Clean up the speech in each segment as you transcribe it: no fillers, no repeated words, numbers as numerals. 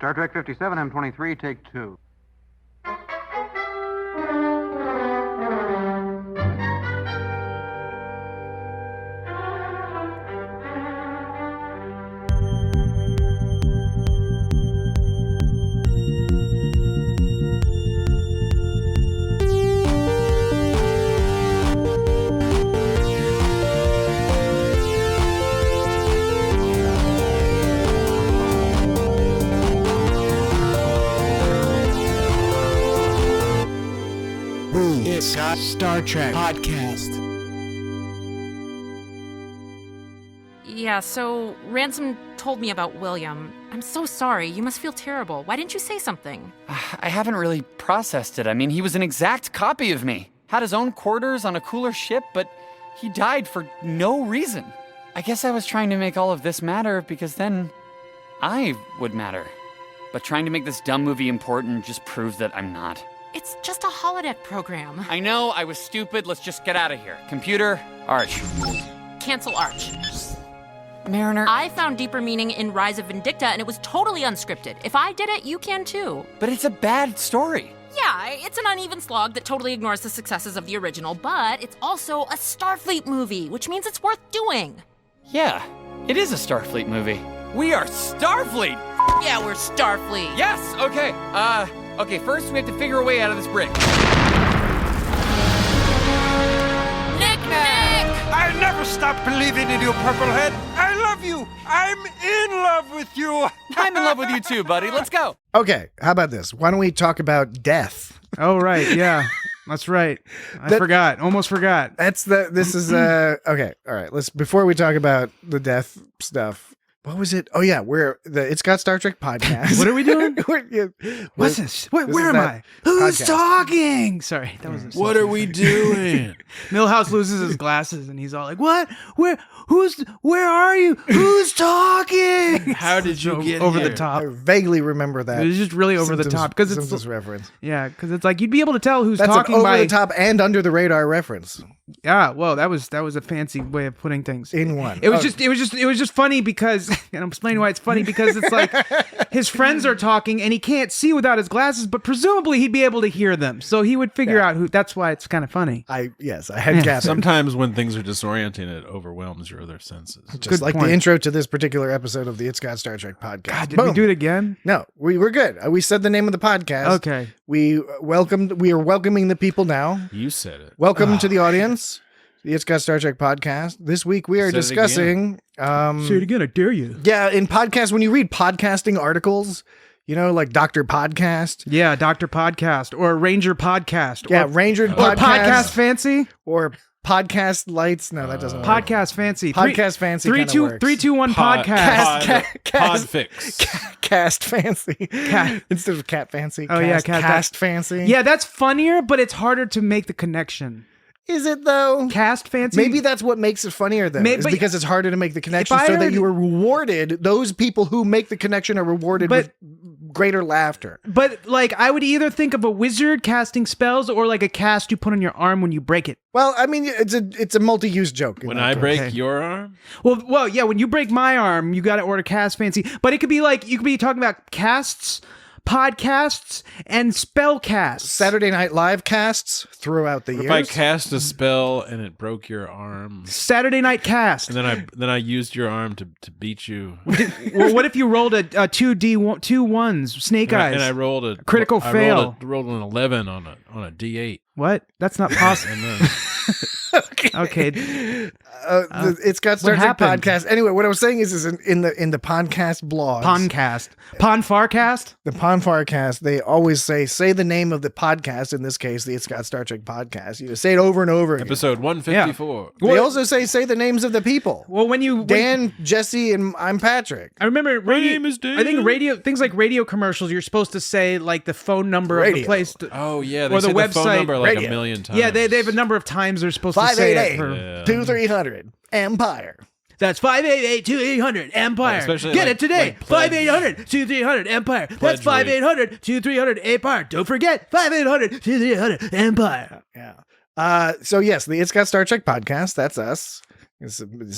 Star Trek 57, M23, take 2. Star Trek podcast. Yeah, so Ransom told me about William. I'm so sorry. You must feel terrible. Why didn't you say something? I haven't really processed it. I mean, he was an exact copy of me. Had his own quarters on a cooler ship, but he died for no reason. I guess I was trying to make all of this matter because then I would matter. But trying to make this dumb movie important just proves that I'm not. It's just a holodeck program. I know, I was stupid. Let's just get out of here. Computer, Arch. Cancel Arch. Mariner. I found deeper meaning in Rise of Vindicta, and it was totally unscripted. If I did it, you can too. But it's a bad story. Yeah, it's an uneven slog that totally ignores the successes of the original, but it's also a Starfleet movie, which means it's worth doing. Yeah, it is a Starfleet movie. We are Starfleet! Yeah, we're Starfleet. Yes, okay. Okay, first we have to figure a way out of this brig. Nick! I never stop believing in you, Purplehead. I love you. I'm in love with you. I'm in love with you too, buddy. Let's go. Okay, how about this? Why don't we talk about death? Oh, right, yeah. That's right. I forgot. Almost forgot. This is okay. All right. Before we talk about the death stuff. What was it? Oh yeah, It's Got Star Trek podcast. What are we doing? What's this? Where am I? Who's talking? Sorry, that was. What are we doing? Milhouse loses his glasses and he's all like, "What? Where are you? Who's talking?" How did you get over here? the top? I vaguely remember that. It was just really over the top because it's Simpsons reference. Yeah, because it's like you'd be able to tell who's That's talking an over by the top and under the radar reference Yeah, well, that was a fancy way of putting things in one. It was just funny because, and I'm explaining why it's funny because it's like his friends are talking and he can't see without his glasses, but presumably he'd be able to hear them, so he would figure out who. That's why it's kind of funny. I had gathered. Sometimes when things are disorienting, it overwhelms your other senses. Just like the intro to this particular episode of the It's Got Star Trek podcast. God, did we do it again? No, we're good. We said the name of the podcast. Okay. We are welcoming the people now. You said it. Welcome to the audience. The It's Got Star Trek podcast. This week we are discussing. Say it again, I dare you. Yeah, in podcasts, when you read podcasting articles, like Dr. Podcast. Yeah, Dr. Podcast or Ranger Podcast. Yeah, or, Ranger or Podcast. Podcast Fancy. Or Podcast Lights. No, that doesn't work. Podcast Fancy. Podcast Fancy. 3, 2, 3, 2, 1 podcast. Podfix. Cast Fancy. Instead of Cat Fancy. Oh, yeah. Cast Fancy. Yeah, that's funnier, but it's harder to make the connection. Is it though? Cast Fancy? Maybe that's what makes it funnier though. Is because it's harder to make the connection so that you are rewarded. Those people who make the connection are rewarded with greater laughter. But I would either think of a wizard casting spells or like a cast you put on your arm when you break it. Well, I mean, it's a multi-use joke. When I break your arm? Well, yeah, when you break my arm, you got to order Cast Fancy. But it could be you could be talking about casts, podcasts, and spellcasts. Saturday Night Live casts throughout the years. If I cast a spell and it broke your arm. Saturday Night Cast. And then I used your arm to beat you. Well, what if you rolled a 2 ones, snake eyes? And I rolled a critical fail. Rolled an 11 on a D8. What? That's not possible. Okay. It's Got Star Trek podcast. Anyway, what I was saying is in the podcast blogs. Ponfarcast? The Ponfarcast, they always say the name of the podcast, in this case, the It's Got Star Trek podcast. You say it over and over again. Episode 154. Yeah. They also say the names of the people. Well, Dan, Jesse, and I'm Patrick. I remember My name is Dan. I think things like radio commercials, you're supposed to say like the phone number of the place. Oh, yeah. They or the say website. the phone number like Radio. a million times. Yeah, they have a number of times they're supposed to say it. 588-2300 Empire. That's 588-2800 Empire. Especially Get it today. like 588-2300 Empire. That's 588-2300 Empire. Don't forget 588-2300 Empire. Yeah. So yes, the It's Got Star Trek podcast. That's us.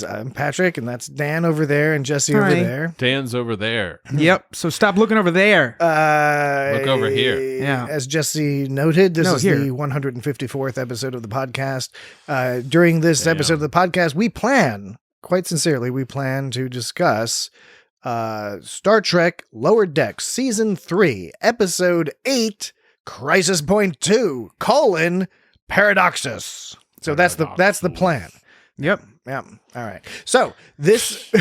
I'm Patrick, and that's Dan over there, and Jesse over there. Dan's over there. Yep. So stop looking over there. Look over here. Yeah. As Jesse noted, this is the 154th episode of the podcast. During this episode of the podcast, we plan to discuss Star Trek Lower Decks Season 3, Episode 8, Crisis Point 2, Paradoxus. So that's the plan. Yep. Yeah. All right. So this,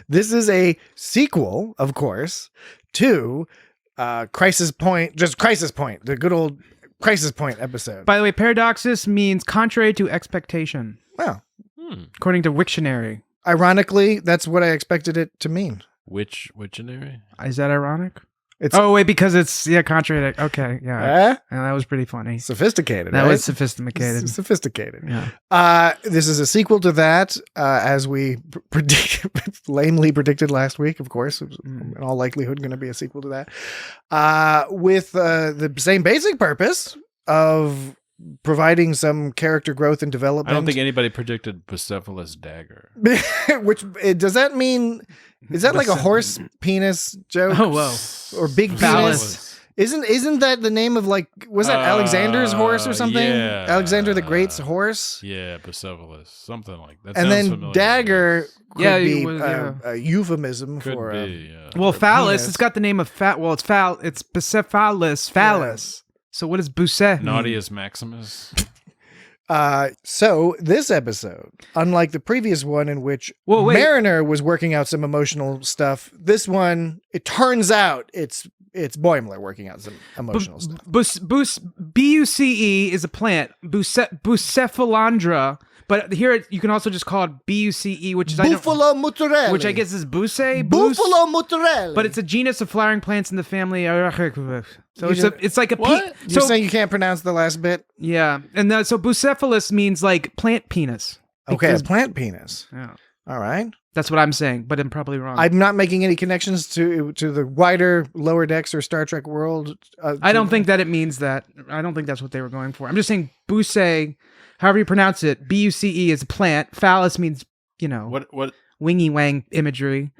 this is a sequel, of course, to Crisis Point, the good old Crisis Point episode. By the way, Paradoxus means contrary to expectation. Well, according to Wiktionary. Ironically, that's what I expected it to mean. Wiktionary? Is that ironic? Because it's contrary to, okay, yeah. And that was pretty funny. Sophisticated, That right? was sophisticated. Sophisticated. Yeah. This is a sequel to that, as we lamely predicted last week, of course. It was in all likelihood going to be a sequel to that. With the same basic purpose of providing some character growth and development. I don't think anybody predicted Bucephalus Dagger. Which, does that mean... Is that like a horse penis joke? Oh, whoa. Or big penis? Isn't that the name of was that Alexander's horse or something? Yeah. Alexander the Great's horse? Yeah, Bucephalus. Something like that. And then familiar. Dagger could be was, a euphemism Could for be, well, phallus, penis. it's got the name of it's Bucephalus, phallus. So what does Buce? Naughtius Maximus. So this episode, unlike the previous one in which Mariner was working out some emotional stuff, this one, it turns out it's Boimler working out some emotional stuff. BUCE is a plant. Bucephalandra. But here you can also just call it BUCE, which is Buffalo mozzarella. which I guess is Buce. Buffalo mozzarella. But it's a genus of flowering plants in the family. So it's like a What? You're saying you can't pronounce the last bit? Yeah, and so Bucephalus means like plant penis. Okay, a plant penis. Yeah, All right. that's what I'm saying, but I'm probably wrong. I'm not making any connections to the wider Lower Decks or Star Trek world. I don't think that it means that. I don't think that's what they were going for. I'm just saying Buce, however you pronounce it, BUCE is a plant. Phallus means, What? wingy wang imagery.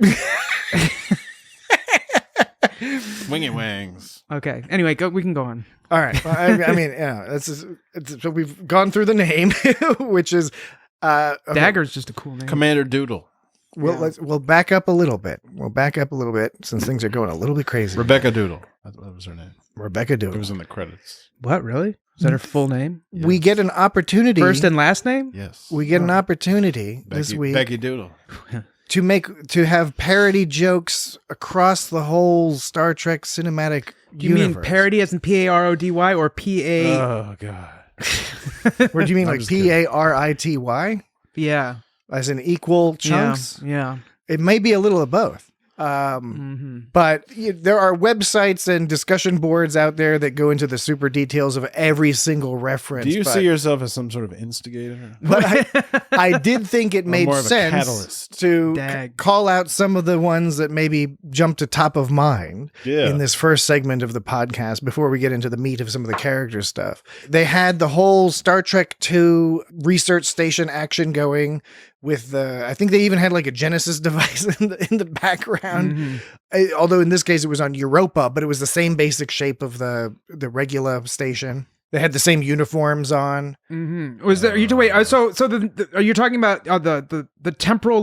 Wingy Wangs. Okay. Anyway, we can go on. All right. Well, I mean, so we've gone through the name, which is Dagger's just a cool name. Commander Doodle. We'll back up a little bit. Since things are going a little bit crazy. Rebecca Doodle. That was her name. Rebecca It Doodle. was in the credits. What, really? Is that her full name? Yes. We get an opportunity. First and last name? Yes. We get an opportunity this week Becky Doodle. to have parody jokes across the whole Star Trek cinematic Do you universe. mean parody as in Parody or PA? Oh, God. Or do you mean I'm like just kidding. Parity? Yeah. As in equal chunks? Yeah. It may be a little of both. But there are websites and discussion boards out there that go into the super details of every single reference. Do you see yourself as some sort of instigator? But I did think it made more of a sense catalyst. to Dag. call out some of the ones that maybe jumped to top of mind in this first segment of the podcast before we get into the meat of some of the character stuff. They had the whole Star Trek II research station action going with I think they even had like a Genesis device in the background. Although in this case it was on Europa, but it was the same basic shape of the regular station. They had the same uniforms on. Was there? Are you talking about the temporal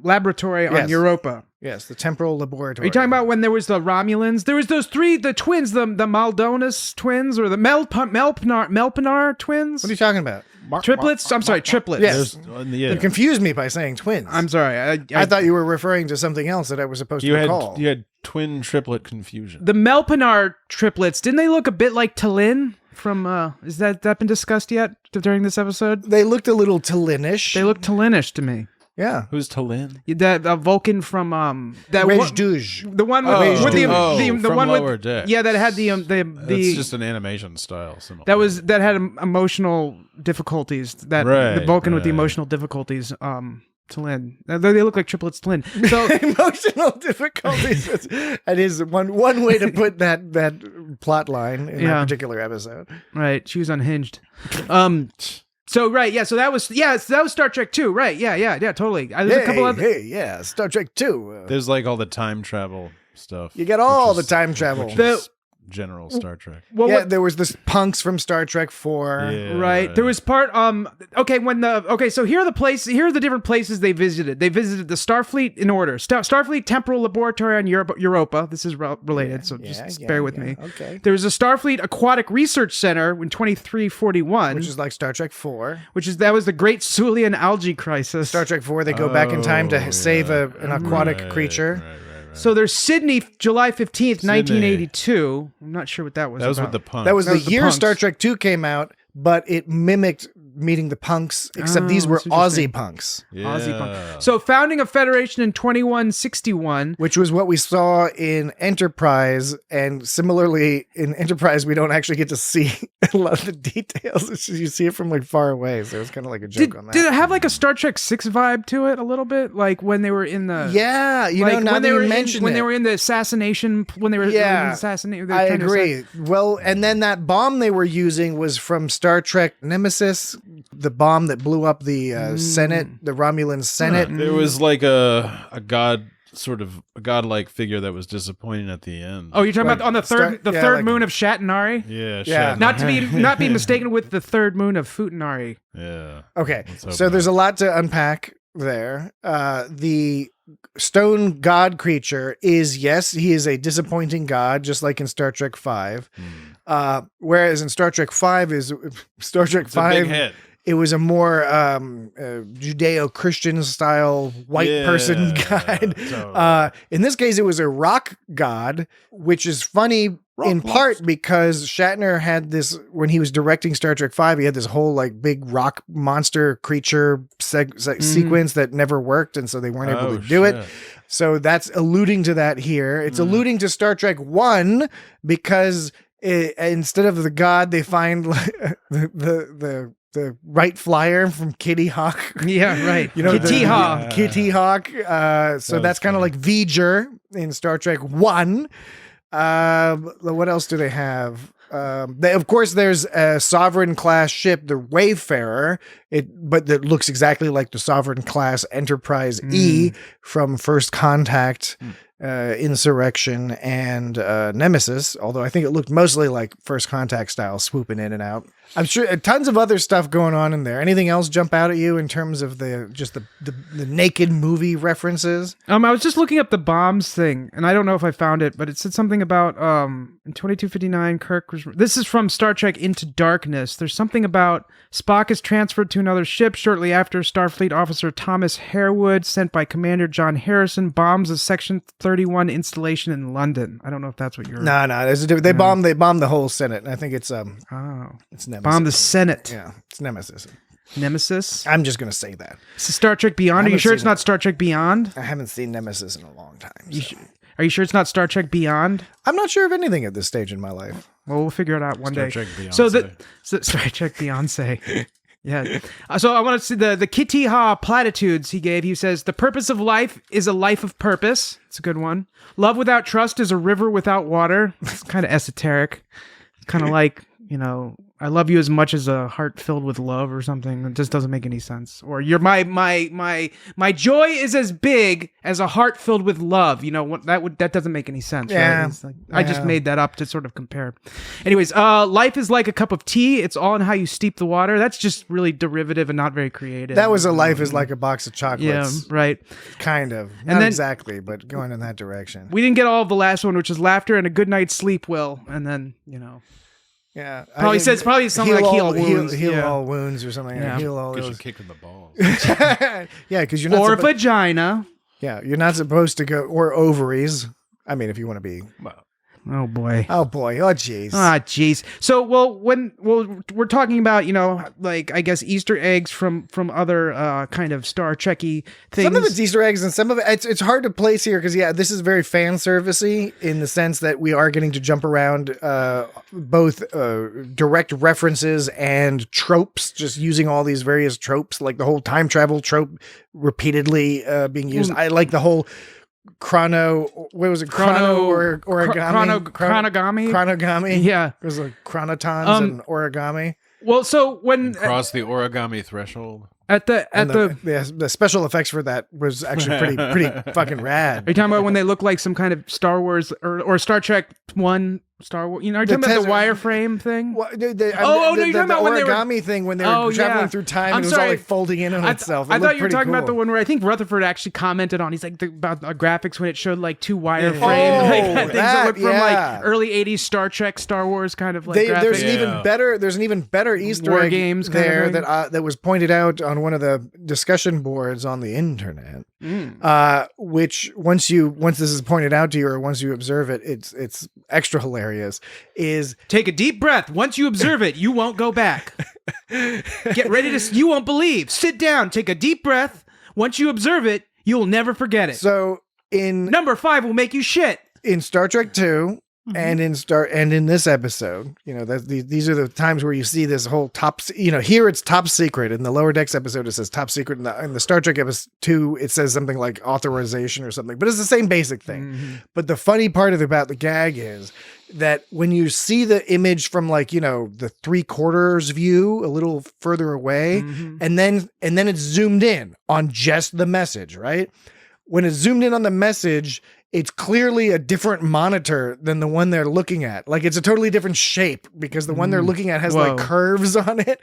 laboratory on Yes. Europa? Yes, the temporal laboratory. Are you talking about when there was the Romulans? There was those the twins, the Maldonus twins or the Melpinar twins? What are you talking about? Triplets? I'm sorry, triplets. Yes. You confused me by saying twins. I'm sorry. I thought you were referring to something else that I was supposed to recall. You had twin triplet confusion. The Melpinar triplets, didn't they look a bit like Tallinn from is that been discussed yet during this episode? They looked a little Tallinn-ish. They looked Tallinnish to me. Yeah. Who's Tallinn? That Vulcan from that Rejduj. the one with the from one Lower with Decks. yeah, that had the It's just an animation style. Similar. that had emotional difficulties. That the Right, Vulcan with the right. emotional difficulties. Tallinn. They look like triplets Tallinn. So Emotional difficulties. That is one way to put that plot line in that particular episode. right, she was unhinged. So so that was Star Trek 2, right? Yeah, totally. There's a couple other Star Trek 2. There's like all the time travel stuff. You get all the time travel. Which is general Star Trek. Well, there was the punks from Star Trek 4. Yeah. Right. There was part so here are the different places they visited. They visited the Starfleet in order. Starfleet Temporal Laboratory on Europa. This is related, so just bear with me. Okay. There was a Starfleet Aquatic Research Center in 2341, which is like Star Trek 4. That was the Great Sulian Algae Crisis. Star Trek 4, they go back in time to save an aquatic creature. Right. So there's Sydney, July 15th, 1982. I'm not sure what that was. That was about. with the punks. That was the year punks. Star Trek 2 came out, but it mimicked Meeting the Punks, except these were that's interesting. Aussie punks. Yeah. Aussie punk. So founding a federation in 2161. Which was what we saw in Enterprise, and similarly in Enterprise we don't actually get to see a lot of the details. It's just, you see it from like far away, so it's kind of like a joke on that. Did it have like a Star Trek 6 vibe to it a little bit? Like when they were in the... Yeah, now that you mention it. When they were in the assassination... When they were assassinating... I agree. Well, and then that bomb they were using was from Star Trek Nemesis, the bomb that blew up the Senate, the Romulan Senate. There was like a godlike figure that was disappointing at the end. Oh, you're talking about on the third moon of Shatinari? Yeah. Not be mistaken with the third moon of Futanari. Yeah. Okay, so there's a lot to unpack there. The stone god creature is, yes, he is a disappointing god, just like in Star Trek 5. Whereas in Star Trek 5 it's a big head. It was a more Judeo-Christian style white person god. Totally. In this case, it was a rock god, which is funny in part because Shatner had this, when he was directing Star Trek 5, he had this whole like big rock monster creature sequence that never worked, and so they weren't able to do it. So that's alluding to that here. It's alluding to Star Trek 1 because instead of the god, they find the right flyer from Kitty Hawk. Yeah, right. Kitty Hawk. Kitty Hawk. So that's kind of like V'ger in Star Trek 1. What else do they have? Of course, there's a Sovereign class ship, the Wayfarer, but that looks exactly like the Sovereign class Enterprise E from First Contact, Insurrection, and Nemesis. Although I think it looked mostly like First Contact style, swooping in and out. I'm sure tons of other stuff going on in there. Anything else jump out at you in terms of the naked movie references? I was just looking up the bombs thing, and I don't know if I found it, but it said something about in 2259, Kirk was... This is from Star Trek Into Darkness. There's something about Spock is transferred to another ship shortly after Starfleet officer Thomas Harewood, sent by Commander John Harrison, bombs a Section 31 installation in London. I don't know if that's what you're... No. They bombed the whole Senate, and I think it's Nemesis. Bomb the Senate. Yeah, it's Nemesis. Nemesis? I'm just going to say that. It's Star Trek Beyond. Are you sure it's not Star Trek Beyond? I haven't seen Nemesis in a long time. So. Are you sure it's not Star Trek Beyond? I'm not sure of anything at this stage in my life. Well, we'll figure it out one day. Star Trek Beyonce. Star Trek Beyonce. Yeah. So I want to see the Kitty Ha platitudes he gave. He says, the purpose of life is a life of purpose. It's a good one. Love without trust is a river without water. It's kind of esoteric. It's kind of like, I love you as much as a heart filled with love or something. It just doesn't make any sense. Or you're my joy is as big as a heart filled with love. That doesn't make any sense. Yeah. Right? I just made that up to sort of compare. Anyways, life is like a cup of tea. It's all in how you steep the water. That's just really derivative and not very creative. That was a life is like a box of chocolates. Yeah, right. Kind of. And not then, exactly, but going in that direction. We didn't get all of the last one, which is laughter and a good night's sleep will. And then, Yeah, probably something like heal all wounds, heal all wounds or something. Yeah. Heal all Get those. you kicked in the balls. Yeah, because you're not. Or vagina. Yeah, you're not supposed to go or ovaries. I mean, if you want to be. Oh boy. Oh boy. Oh jeez. Ah jeez. So we're talking about I guess Easter eggs from other kind of Star Trek-y things. Some of it's Easter eggs and some of it's hard to place here because this is very fan servicey in the sense that we are getting to jump around both direct references and tropes, just using all these various tropes, like the whole time travel trope repeatedly being used. I like the whole chronogamy. Chronogamy. Yeah. There's like chronotons and origami. Well, so when Cross the origami threshold. The special effects for that was actually pretty fucking rad. Are you talking about when they look like some kind of Star Wars or Star Trek 1 Star Wars? You know, are you talking about the wireframe thing? Well, you're talking about when they were origami thing when they were traveling through time and it was all like folding in on itself. I thought you were talking about the one where I think Rutherford actually commented on. He's like about the graphics when it showed like 2 wireframe things that look from like early '80s Star Trek, Star Wars kind of like graphics. There's an even better Easter egg games there that was pointed out on one of the discussion boards on the internet. Which once this is pointed out to you or once you observe it, it's extra hilarious. Is take a deep breath. Once you observe it, you won't go back. Get ready you won't believe. Sit down, take a deep breath. Once you observe it, you'll never forget it. So number 5 will make you shit. In Star Trek 2 and in this episode, you know, these are the times where you see this whole here it's top secret. In the Lower Decks episode, it says top secret. In the Star Trek episode 2, it says something like authorization or something, but it's the same basic thing. But the funny part about the gag is that when you see the image from like, you know, the 3/4 view a little further away, and then it's zoomed in on just the message, right? When it's zoomed in on the message, it's clearly a different monitor than the one they're looking at. Like it's a totally different shape because the one they're looking at has like curves on it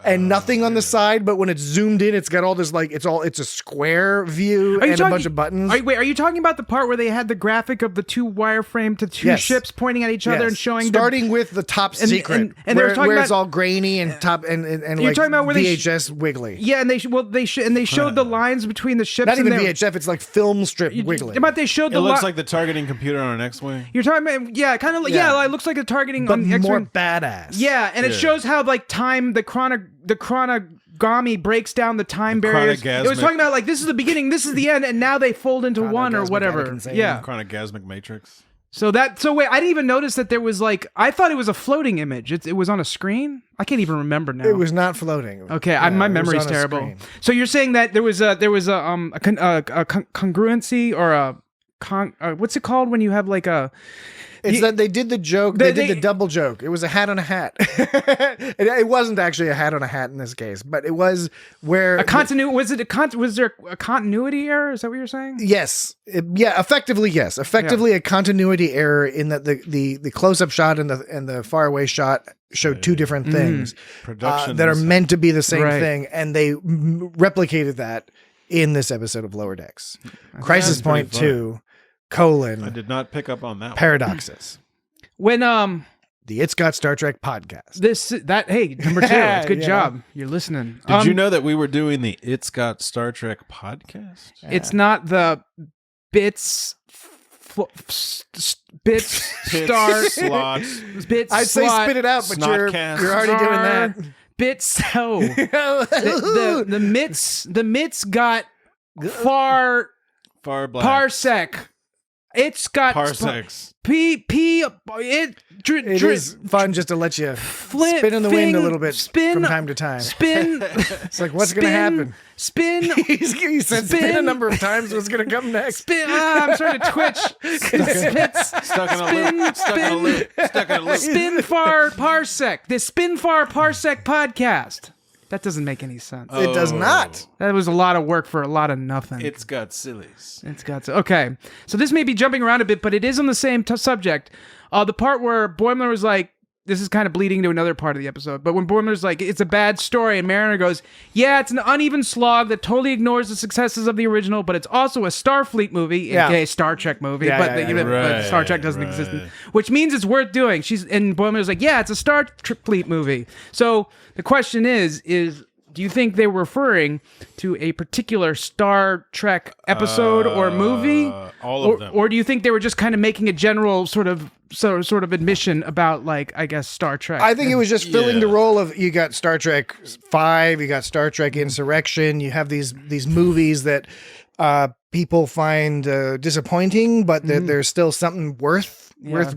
and nothing on the side. But when it's zoomed in, it's got all this like it's a square view and a bunch of buttons. Are you talking about the part where they had the graphic of the 2 wireframe to 2 ships pointing at each other and showing starting with the top secret and they were talking about it's all grainy and top and you're like talking about where VHS wiggly. Yeah, and they showed the lines between the ships. Not even VHF, it's like film strip wiggly. But they showed the looks like the targeting computer on an X-wing. You're talking about, kind of like, it looks like a targeting but on the X-wing. More badass. Yeah, and it shows how like time, the chronogamy breaks down the time barriers. It was talking about like, this is the beginning, this is the end, and now they fold into one or whatever. Yeah. Chronogasmic matrix. So wait, I didn't even notice that there was like, I thought it was a floating image. It was on a screen? I can't even remember now. It was not floating. Okay, my memory's terrible. So you're saying that there was a congruency or a what's it called when you have like a... It's that they did the joke. They did the double joke. It was a hat on a hat. It wasn't actually a hat on a hat in this case, but it was where a continuity. Was there a continuity error? Is that what you're saying? Yes. Effectively, yes. Effectively, a continuity error in that the close up shot and the far away shot showed 2 different things that are meant to be the same thing, and they replicated that in this episode of Lower Decks. Crisis Point 2. I did not pick up on that. Paradoxus. When the It's Got Star Trek podcast. Hey, number 2. Good job. You're listening. Did you know that we were doing the It's Got Star Trek podcast? It's not the bits slots. Bits. I'd say spit it out, but you're already doing that. Bits. The mitts got far black. parsec. It's got parsecs. It is fun just to let you spin in the wind a little bit from time to time. It's like, what's going to happen? He said spin a number of times. What's going to come next? I'm starting to twitch. Stuck in a loop. Spin far parsec. The Spin Far Parsec podcast. That doesn't make any sense. It does not. That was a lot of work for a lot of nothing. It's got sillies. Okay. So this may be jumping around a bit, but it is on the same subject. The part where Boimler was like, this is kind of bleeding into another part of the episode, but when Boimler's like, it's a bad story, and Mariner goes, yeah, it's an uneven slog that totally ignores the successes of the original, but it's also a Starfleet movie, aka Star Trek movie, but Star Trek doesn't exist, which means it's worth doing. And Boimler's like, yeah, it's a Starfleet movie. So the question is do you think they were referring to a particular Star Trek episode or movie? All of them. Or do you think they were just kind of making a general sort of admission about, like, I guess, Star Trek? I think it was just filling the role of, you got Star Trek 5, you got Star Trek Insurrection, you have these movies that people find disappointing, but there's still something worth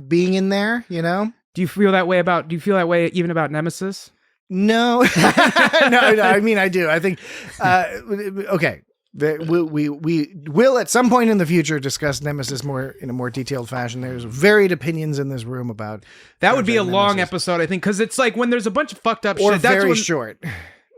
being in there, you know? Do you feel that way even about Nemesis? No, no. I mean, I do. I think, okay. We will at some point in the future discuss Nemesis in a more detailed fashion. There's varied opinions in this room about that would be a long Nemesis. episode, I think, because it's like when there's a bunch of fucked up Or shit. That's very when, short.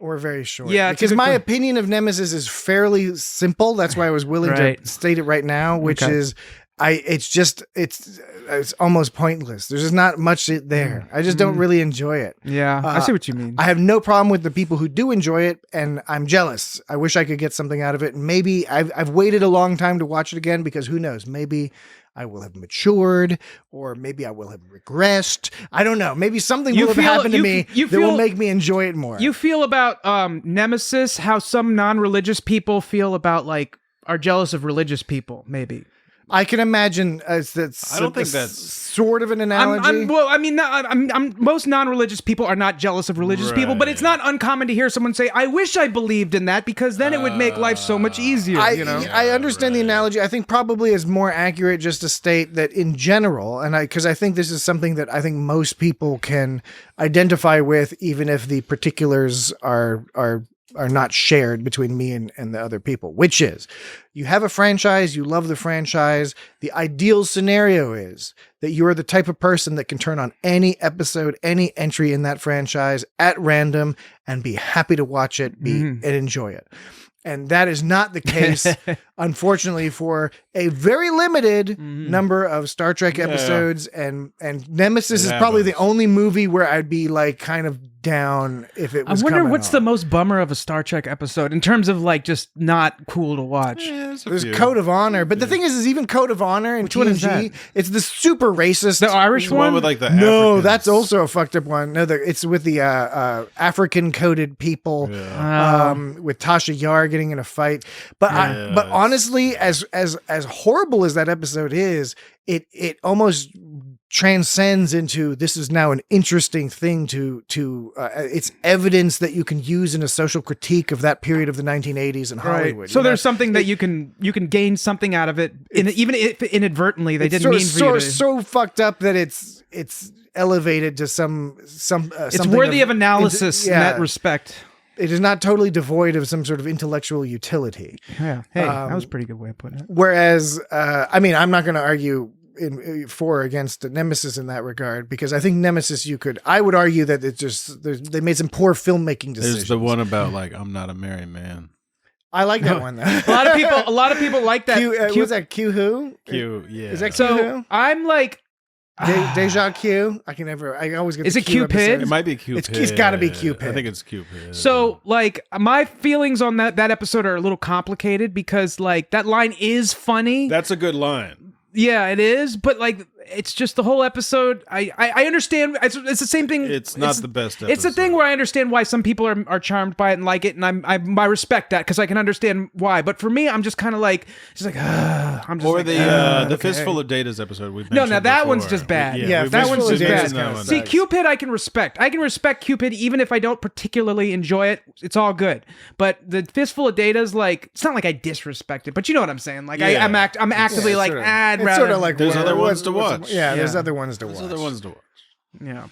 Or very short. Yeah, it's a because good my point. opinion of Nemesis is fairly simple. That's why I was willing Right. to state it right now, which Okay. is it's almost pointless. There's just not much there. I just don't really enjoy it. Yeah, I see what you mean. I have no problem with the people who do enjoy it, and I'm jealous. I wish I could get something out of it. Maybe I've waited a long time to watch it again because who knows? Maybe I will have matured, or maybe I will have regressed. I don't know. Maybe something will have happened to me that will make me enjoy it more. You feel about Nemesis how some non-religious people feel about are jealous of religious people, maybe. I can imagine that's. I don't think that's sort of an analogy. Most non-religious people are not jealous of religious people, but it's not uncommon to hear someone say, "I wish I believed in that," because then it would make life so much easier. I understand the analogy. I think probably is more accurate just to state that in general, and because I think this is something that I think most people can identify with, even if the particulars are not shared between me and the other people, which is you have a franchise, you love the franchise. The ideal scenario is that you are the type of person that can turn on any episode, any entry in that franchise at random and be happy to watch it and enjoy it. And that is not the case, unfortunately, for a very limited number of Star Trek episodes. And Nemesis is probably the only movie where I'd be kind of down if it was. I wonder what's the most bummer of a Star Trek episode in terms of just not cool to watch. There's Code of Honor, but the thing is even Code of Honor and Which one is TNG, that? it's the super racist. The Irish the one? one with the No, Africans. that's also a fucked up one. No, it's with the African coded people, with Tasha Yar getting in a fight. But but honestly, as horrible as that episode is, it almost transcends into this is now an interesting thing to it's evidence that you can use in a social critique of that period of the 1980s in Hollywood. So there's something that you can gain something out of it, even if inadvertently they didn't mean for you to. So fucked up that it's elevated to some It's worthy of analysis in that respect. It is not totally devoid of some sort of intellectual utility. Yeah. Hey, that was a pretty good way of putting it. Whereas, I'm not going to argue for or against Nemesis in that regard, because I think Nemesis I would argue that they made some poor filmmaking decisions. There's the one about I'm not a married man. I like that one though. A lot of people like that. Was that Q who? Q, yeah. Is that Q who? I'm Deja Q. I always get. Is the it Q Cupid? episode. It might be Cupid. It's got to be Cupid. I think it's Cupid. So my feelings on that episode are a little complicated because that line is funny. That's a good line. Yeah, it is, but it's just the whole episode. I understand. It's the same thing. It's not the best episode. It's the thing where I understand why some people are charmed by it and like it, and I respect that because I can understand why. But for me, I'm just kind of I'm just or the okay. Fistful of Data's episode we've No, mentioned that before. one's just bad. Yeah, that one's just bad. Fistful of Data's See, sucks. Cupid, I can respect. I can respect Cupid even if I don't particularly enjoy it. It's all good. But the Fistful of Data's it's not like I disrespect it, but you know what I'm saying. I'm actively I'd it's rather. sort of like There's other ones to watch. Yeah, there's other ones to watch. There's other ones to watch. Yeah.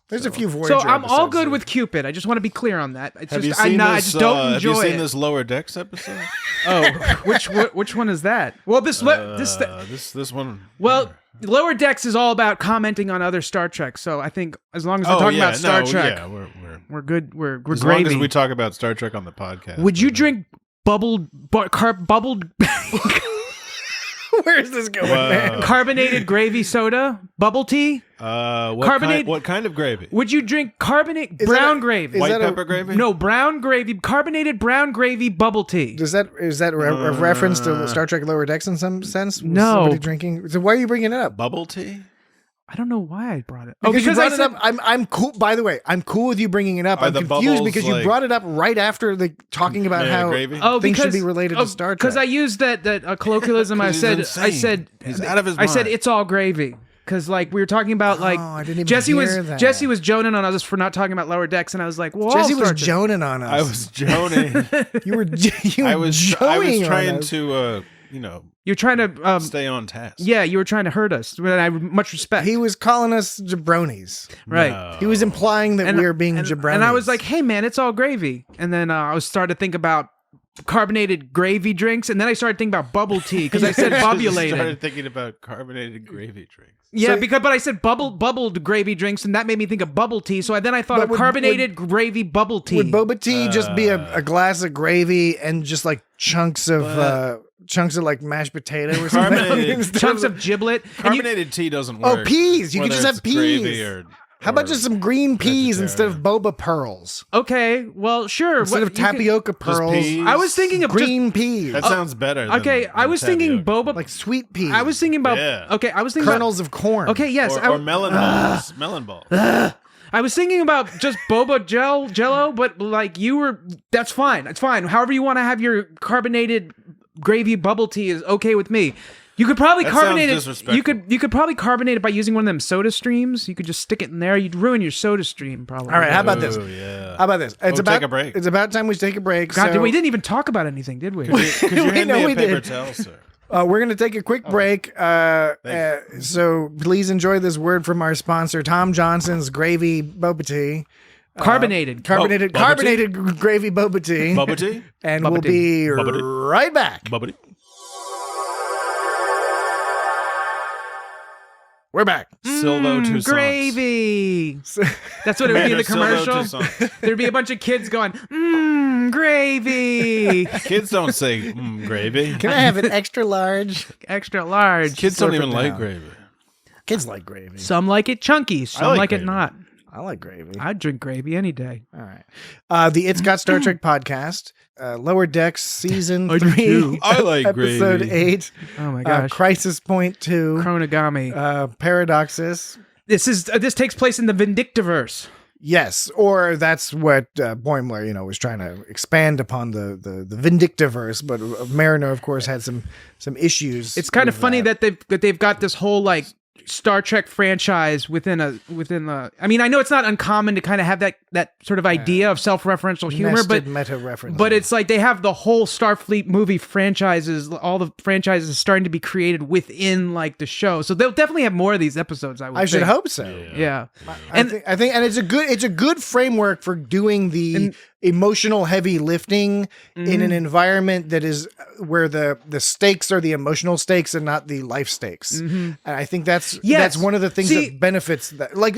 There's a few Voyager So I'm all episodes good that- with Cupid. I just want to be clear on that. It's Have you just seen I this? just don't Have you enjoy seen it. this Lower Decks episode? Oh, which one is that? Well, this one. well, Lower Decks is all about commenting on other Star Trek. So I think as long as we're talking about Star Trek, we're good. We're as gravy. long as we talk about Star Trek on the podcast. Would you drink bubbled? Where is this going, man? Carbonated gravy soda, bubble tea. What kind of gravy? Would you drink brown gravy? White pepper gravy? No, brown gravy, carbonated brown gravy bubble tea. Is that a reference to Star Trek Lower Decks in some sense? Was No. somebody drinking. So why are you bringing it up? Bubble tea? I don't know why I brought it. Because you brought it up. I'm cool. By the way, I'm cool with you bringing it up. Are I'm the confused bubbles because you brought it up right after talking about how gravy? things should be related to Star Trek. Because I used that colloquialism. I He's said insane. He's out of his I said mind. it's all gravy. Because we were talking about I didn't even Jesse hear that. Jesse was joning on us for not talking about Lower Decks, and I was like, well, Jesse all was Star Trek- joning on us. I was joning. You were. I was joning on trying us. to, You're trying to stay on task. Yeah, you were trying to hurt us. And I much respect. He was calling us jabronis. Right. No. He was implying that we were being jabronis. And I was like, hey man, it's all gravy. And then I was starting to think about carbonated gravy drinks, and then I started thinking about bubble tea because I said bubulated. Started thinking about carbonated gravy drinks. Yeah, So- but I said bubbled gravy drinks, and that made me think of bubble tea. So then I thought But of would- carbonated gravy bubble tea. Would boba tea just be a glass of gravy and just like chunks of like mashed potato or something? Carbonated- Instead Chunks of giblet. And you- Carbonated tea doesn't work. Oh, peas. You could whether just have it's gravy peas. How about just some green peas instead of boba pearls? okay, well, sure. Instead of you could- tapioca pearls, peas? I was thinking of green peas. That sounds better. Okay, than I was thinking tapioca. boba. like sweet peas. I was thinking about. Yeah. Okay, I was thinking kernels of corn. About, okay, yes. or melon balls. Melon balls. I was thinking about just boba jello, but like you were. That's fine. That's fine. However you want to have your carbonated gravy bubble tea is okay with me. You could probably That carbonate sounds it. disrespectful. You could probably carbonate it by using one of them soda streams. You could just stick it in there. You'd ruin your soda stream probably. All right, how about this? Oh, yeah. How about this? It's take a break. It's about time we take a break. God, so, we didn't even talk about anything, did we? Could you hand know me we a paper did. towel, sir? We're going to take a quick break. So please enjoy this word from our sponsor, Tom Johnson's Gravy Boba Tea. Carbonated. Carbonated, Boba tea? carbonated gravy boba tea. Bubba tea? And Boba we'll tea. be Boba tea. right back. Bubba tea? We're back. Silvo Toussaint. Gravy. That's what it would be in the Silvo commercial. Toussaint. There'd be a bunch of kids going, gravy. Kids don't say gravy. Can I have an extra large? Extra large. Kids don't Slurp even it like down. gravy. Kids like gravy. Some like it chunky. Some like like it gravy. not. I like gravy. I'd drink gravy any day. All right. The It's Got Star Trek podcast, Lower Decks season I do 3, too. I like episode gravy. 8, Oh my gosh. Crisis Point 2, Chronogami. Paradoxus. This takes place in the Vindictiverse. Yes, or that's what Boimler, was trying to expand upon the Vindictiverse, but Mariner, of course, had some issues. It's kind of with funny that they've got this whole like Star Trek franchise within the. I mean, I know it's not uncommon to kind of have that sort of idea of self-referential humor, nested but meta reference. But it's like they have the whole Starfleet movie franchises, all the franchises starting to be created within like the show. So they'll definitely have more of these episodes. I should think. hope so. Yeah. I think, and it's a good framework for doing the emotional heavy lifting in an environment that is where the stakes are the emotional stakes and not the life stakes. And I think that's one of the things that benefits that. Like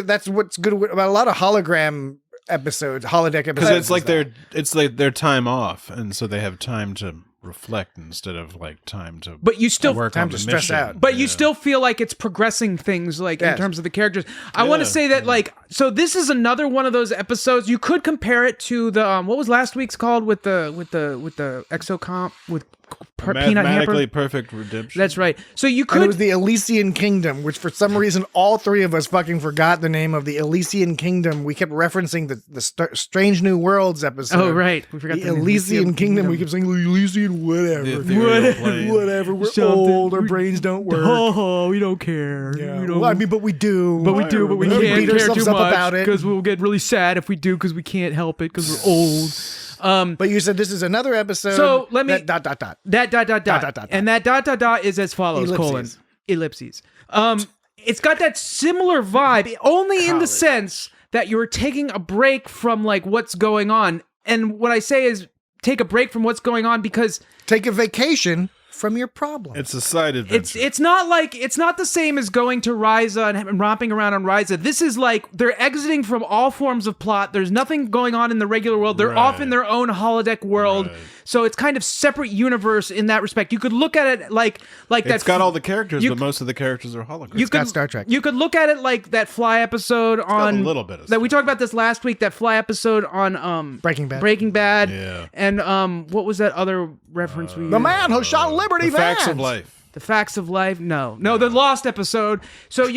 that's what's good about a lot of hologram episodes, holodeck episodes. Because it's like their time off, and so they have time to reflect instead of like time to. But you still work time on to the stress mission. out. But you still feel like it's progressing things like in Yes. terms of the characters. I want to say that like so this is another one of those episodes. You could compare it to the what was last week's called with the exocomp with Peanut Hamper. Mathematically perfect redemption. That's right. So you And could it was the Elysian Kingdom, which for some reason all three of us fucking forgot the name of the Elysian Kingdom. We kept referencing the Strange New Worlds episode. Oh right, we forgot The Elysian Kingdom. We kept saying Elysian, whatever. The ethereal plane. Whatever. We're Something. old. Our brains don't work. Oh, we don't care. Yeah. We don't, Well, I mean, but we do. but we do, but we We can't beat care ourselves too up much about it. because we'll get really sad if we do because we can't help it because we're old. But you said this is another episode. So let me that dot dot dot. That dot dot dot. Dot, dot, dot. And that dot dot dot is as follows: Ellipses. ellipses. It's got that similar vibe, only in the sense that you're taking a break from like what's going on. And what I say is take a break from what's going on because Take a vacation from your problem. It's a side adventure. it's not the same as going to Ryza and romping around on Ryza. This is like they're exiting from all forms of plot. There's nothing going on in the regular world. They're off in their own holodeck world. Right. So it's kind of separate universe in that respect. You could look at it like that. It's got all the characters, you but most of the characters are holograms. You got Star Trek. You could look at it like that Fly episode on a little bit of that we Star talked about this last week. That Fly episode on Breaking Bad. Breaking Bad. Yeah. And what was that other reference we used? The man who shot Liberty the facts Vans. of life. The Facts of Life? No, the Lost episode. So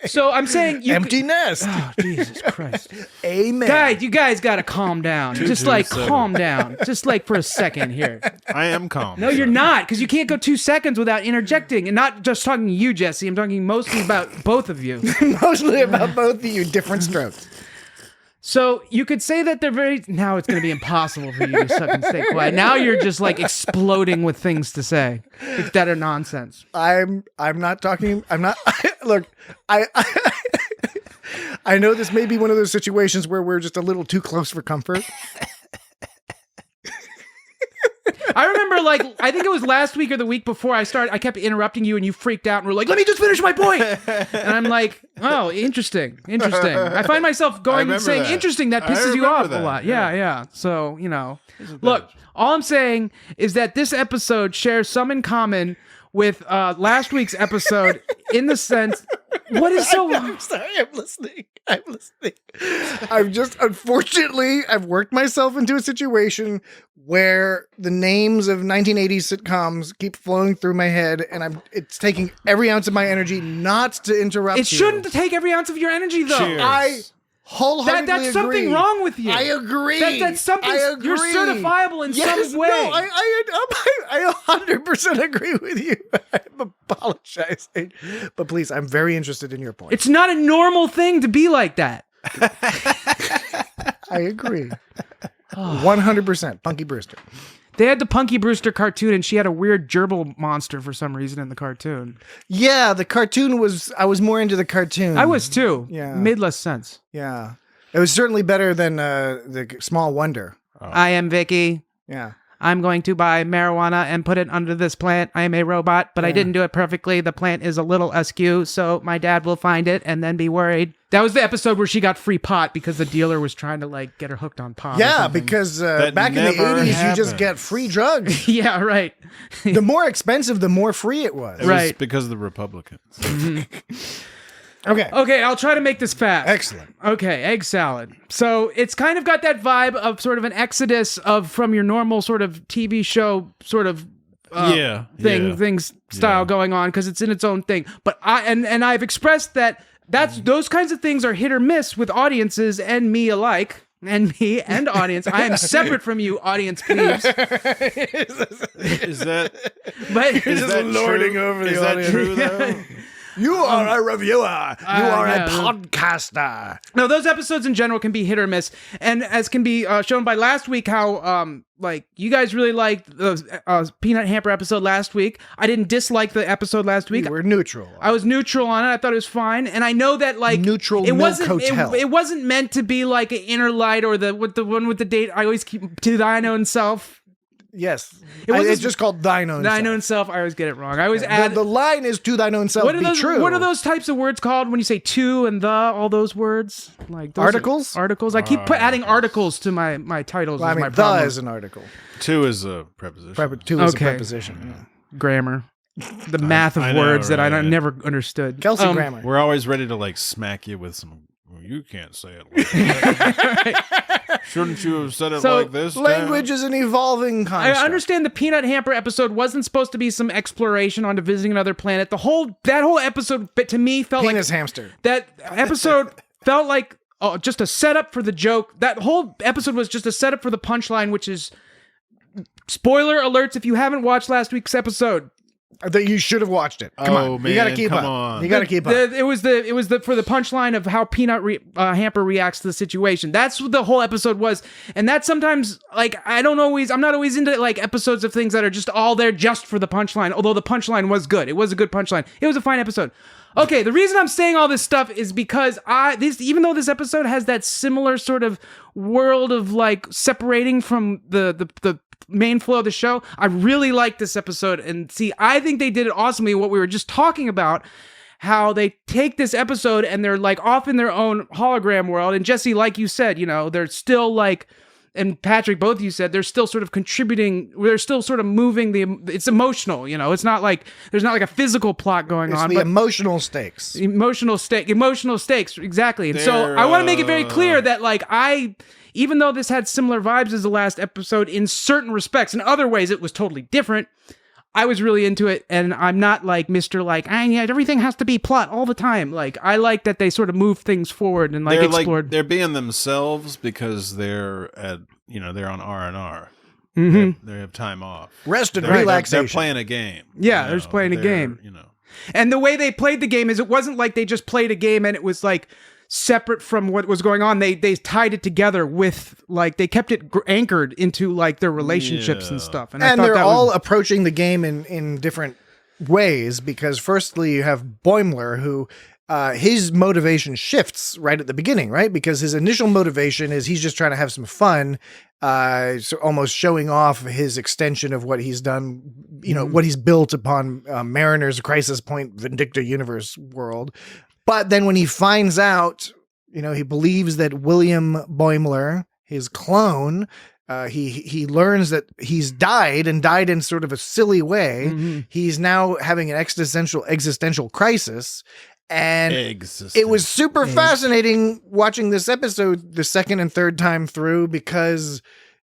so I'm saying you Empty could, nest. oh, Jesus Christ. Amen. You guys got to calm down. Just like calm down. Just like for a second here. I am calm. No, you're not, because you can't go 2 seconds without interjecting. And not just talking to you, Jesse. I'm talking mostly about both of you. Mostly about both of you, different strokes. So you could say that they're very. Now it's going to be impossible for you to fucking stay quiet. Now you're just like exploding with things to say that are nonsense. I'm not talking. I'm not. Look, I know this may be one of those situations where we're just a little too close for comfort. I remember, like, I think it was last week or the week before I kept interrupting you and you freaked out and were like, let me just finish my point. And I'm like, oh, interesting. I find myself going and saying, interesting, that pisses you off a lot. Yeah. So, look, all I'm saying is that this episode shares some in common with last week's episode in the sense, what is so... I'm sorry, I'm listening. Unfortunately, I've worked myself into a situation where the names of 1980s sitcoms keep flowing through my head, and it's taking every ounce of my energy not to interrupt you. It shouldn't take every ounce of your energy, though. Cheers. I wholeheartedly that's agree. something wrong with you. I agree. That's something. I agree. You're certifiable in some way. No, I 100% agree with you. I'm apologizing. But please, I'm very interested in your point. It's not a normal thing to be like that. I agree. 100%. Punky Brewster. They had the Punky Brewster cartoon, and she had a weird gerbil monster for some reason in the cartoon. Yeah, the cartoon I was more into the cartoon. I was too. Yeah. Made less sense. Yeah. It was certainly better than the Small Wonder. I am Vicky. Yeah. I'm going to buy marijuana and put it under this plant. I am a robot, but I didn't do it perfectly. The plant is a little askew, so my dad will find it and then be worried. That was the episode where she got free pot because the dealer was trying to like get her hooked on pot. Yeah, because back in the 80s, you just get free drugs. Yeah, right. The more expensive, the more free it was. It Right. was because of the Republicans. Okay, I'll try to make this fast. excellent. Okay, egg salad. So it's kind of got that vibe of sort of an exodus from your normal sort of TV show sort of style going on because it's in its own thing. But I've expressed that's those kinds of things are hit or miss with audiences and me alike. And me and audience. I am separate from you, audience, please. Is that But is that lording true? over the Is that audience. true though? You are a reviewer. You are yeah. a podcaster. no, those episodes in general can be hit or miss, and as can be shown by last week, how like you guys really liked the Peanut Hamper episode last week. I didn't dislike the episode last week. We were neutral. I was neutral on it. I thought it was fine, and I know that like Neutral it Milk wasn't. Hotel. It wasn't meant to be like an inner light or the one with the date. I always keep to thine own self. Yes. wasn't- It's just called thine own Thine self. own self. I always get it wrong. I always add. The line is to thine own self What are be those? true. What are those types of words called when you say to and the? All those words like those Articles? Articles. I keep adding articles to my titles. Well, I is mean, my the problem. is an article. Two is a preposition. Two is a Okay. preposition. Grammar. The math of I know, words that I right? never understood. Kelsey grammar. We're always ready to like smack you with some. Well, you can't say it like that. Shouldn't you have said it So, like this? Language is an evolving concept. I understand the Peanut Hamper episode wasn't supposed to be some exploration onto visiting another planet. That whole episode, but to me, felt Penis like hamster. that episode felt like just a setup for the joke. That whole episode was just a setup for the punchline, which is spoiler alerts if you haven't watched last week's episode. That you should have watched it. Come Oh, on. You gotta man, keep come up. on. You gotta keep up. It was for the punchline of how Peanut Hamper reacts to the situation. That's what the whole episode was, and that sometimes like I'm not always into like episodes of things that are just all there just for the punchline. Although the punchline was good, it was a good punchline. It was a fine episode. Okay, the reason I'm saying all this stuff is because even though this episode has that similar sort of world of like separating from the main flow of the show, I really like this episode. And see, I think they did it awesomely. What we were just talking about, how they take this episode and they're like off in their own hologram world. And Jesse, like you said, they're still like, and Patrick, both of you said, they're still sort of contributing. They're still sort of moving it's emotional, it's not like, there's not like a physical plot going It's on. the But emotional stakes. emotional stakes, exactly. And so I want to make it very clear that like even though this had similar vibes as the last episode in certain respects, in other ways it was totally different, I was really into it, and I'm not like Mr. like, yeah, everything has to be plot all the time. Like, I like that they sort of move things forward and like explored. They're being themselves because they're they're on R&R. Mm-hmm. They have time off. Rest and They're relaxation. playing a game. Yeah, they're just playing a game. And the way they played the game is it wasn't like they just played a game and it was like separate from what was going on. They tied it together with like they kept it anchored into like their relationships and stuff. And I thought they're that all was, approaching the game in different ways, because firstly you have Boimler, who his motivation shifts right at the beginning, right? Because his initial motivation is he's just trying to have some fun, so almost showing off his extension of what he's done, what he's built upon Mariner's Crisis Point Vindicta Universe world. But then when he finds out, he believes that William Boimler, his clone, he learns that he's died in sort of a silly way. Mm-hmm. He's now having an existential crisis. And it was super fascinating watching this episode the second and third time through, because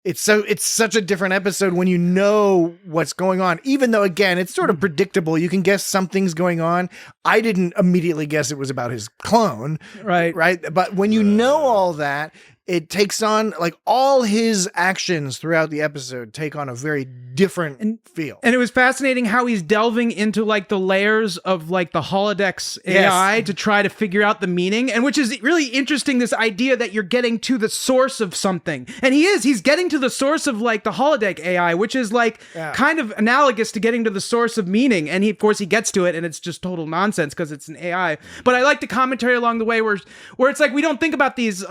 it's such a different episode when you know what's going on, even though, again, it's sort of predictable. You can guess something's going on. I didn't immediately guess it was about his clone. Right. But when you know all that, it takes on, like, all his actions throughout the episode take on a very different feel. And it was fascinating how he's delving into, like, the layers of, like, the holodeck's AI to try to figure out the meaning, and which is really interesting, this idea that you're getting to the source of something. And he's getting to the source of, like, the holodeck AI, which is, like, kind of analogous to getting to the source of meaning. And of course he gets to it, and it's just total nonsense because it's an AI. But I like the commentary along the way where it's like, we don't think about these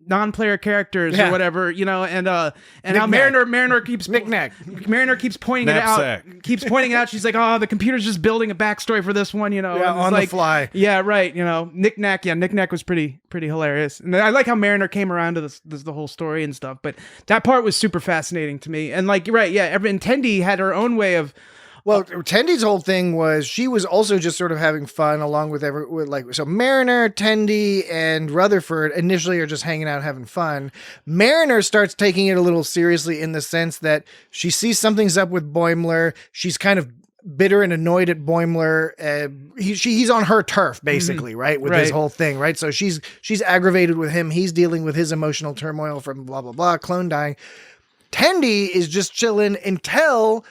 non-player characters or whatever, and how Mariner keeps Mariner keeps pointing it out. She's like, oh, the computer's just building a backstory for this one, on the fly. Yeah, right. Knick-Knack was pretty hilarious, and I like how Mariner came around to the whole story and stuff. But that part was super fascinating to me, and like, you're right, yeah. And Tendi had her own way of. Well, Tendi's whole thing was she was also just sort of having fun along with so Mariner, Tendi, and Rutherford initially are just hanging out having fun. Mariner starts taking it a little seriously in the sense that she sees something's up with Boimler. She's kind of bitter and annoyed at Boimler. He's on her turf, basically, right? With his whole thing, right? So she's aggravated with him. He's dealing with his emotional turmoil from blah, blah, blah, clone dying. Tendi is just chilling until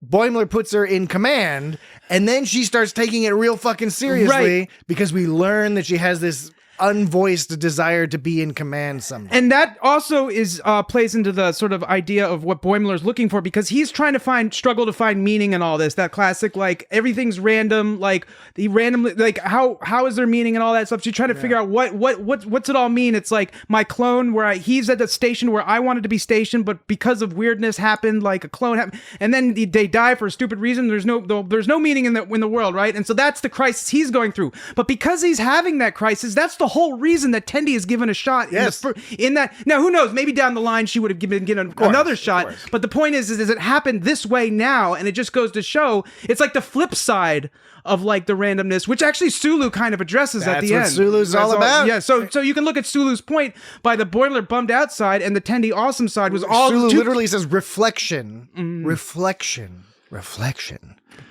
Boimler puts her in command, and then she starts taking it real fucking seriously because we learn that she has this unvoiced desire to be in command someday. And that also is plays into the sort of idea of what Boimler's looking for, because he's trying to struggle to find meaning in all this. That classic, like, everything's random, like the randomly, like how is there meaning and all that stuff. She's trying to figure out what's it all mean. It's like my clone, where he's at the station where I wanted to be stationed, but because of weirdness happened, like a clone happened, and then they die for a stupid reason. There's no meaning in the world, right? And so that's the crisis he's going through. But because he's having that crisis, that's the whole reason that Tendi is given a shot in that. Now, who knows? Maybe down the line she would have given another shot. But the point is it happened this way now, and it just goes to show it's like the flip side of, like, the randomness, which actually Sulu kind of addresses at the end. That's what Sulu's all about. Yeah, so you can look at Sulu's point by the Boimler bummed out side, and the Tendi awesome side was all. Sulu literally says reflection, reflection.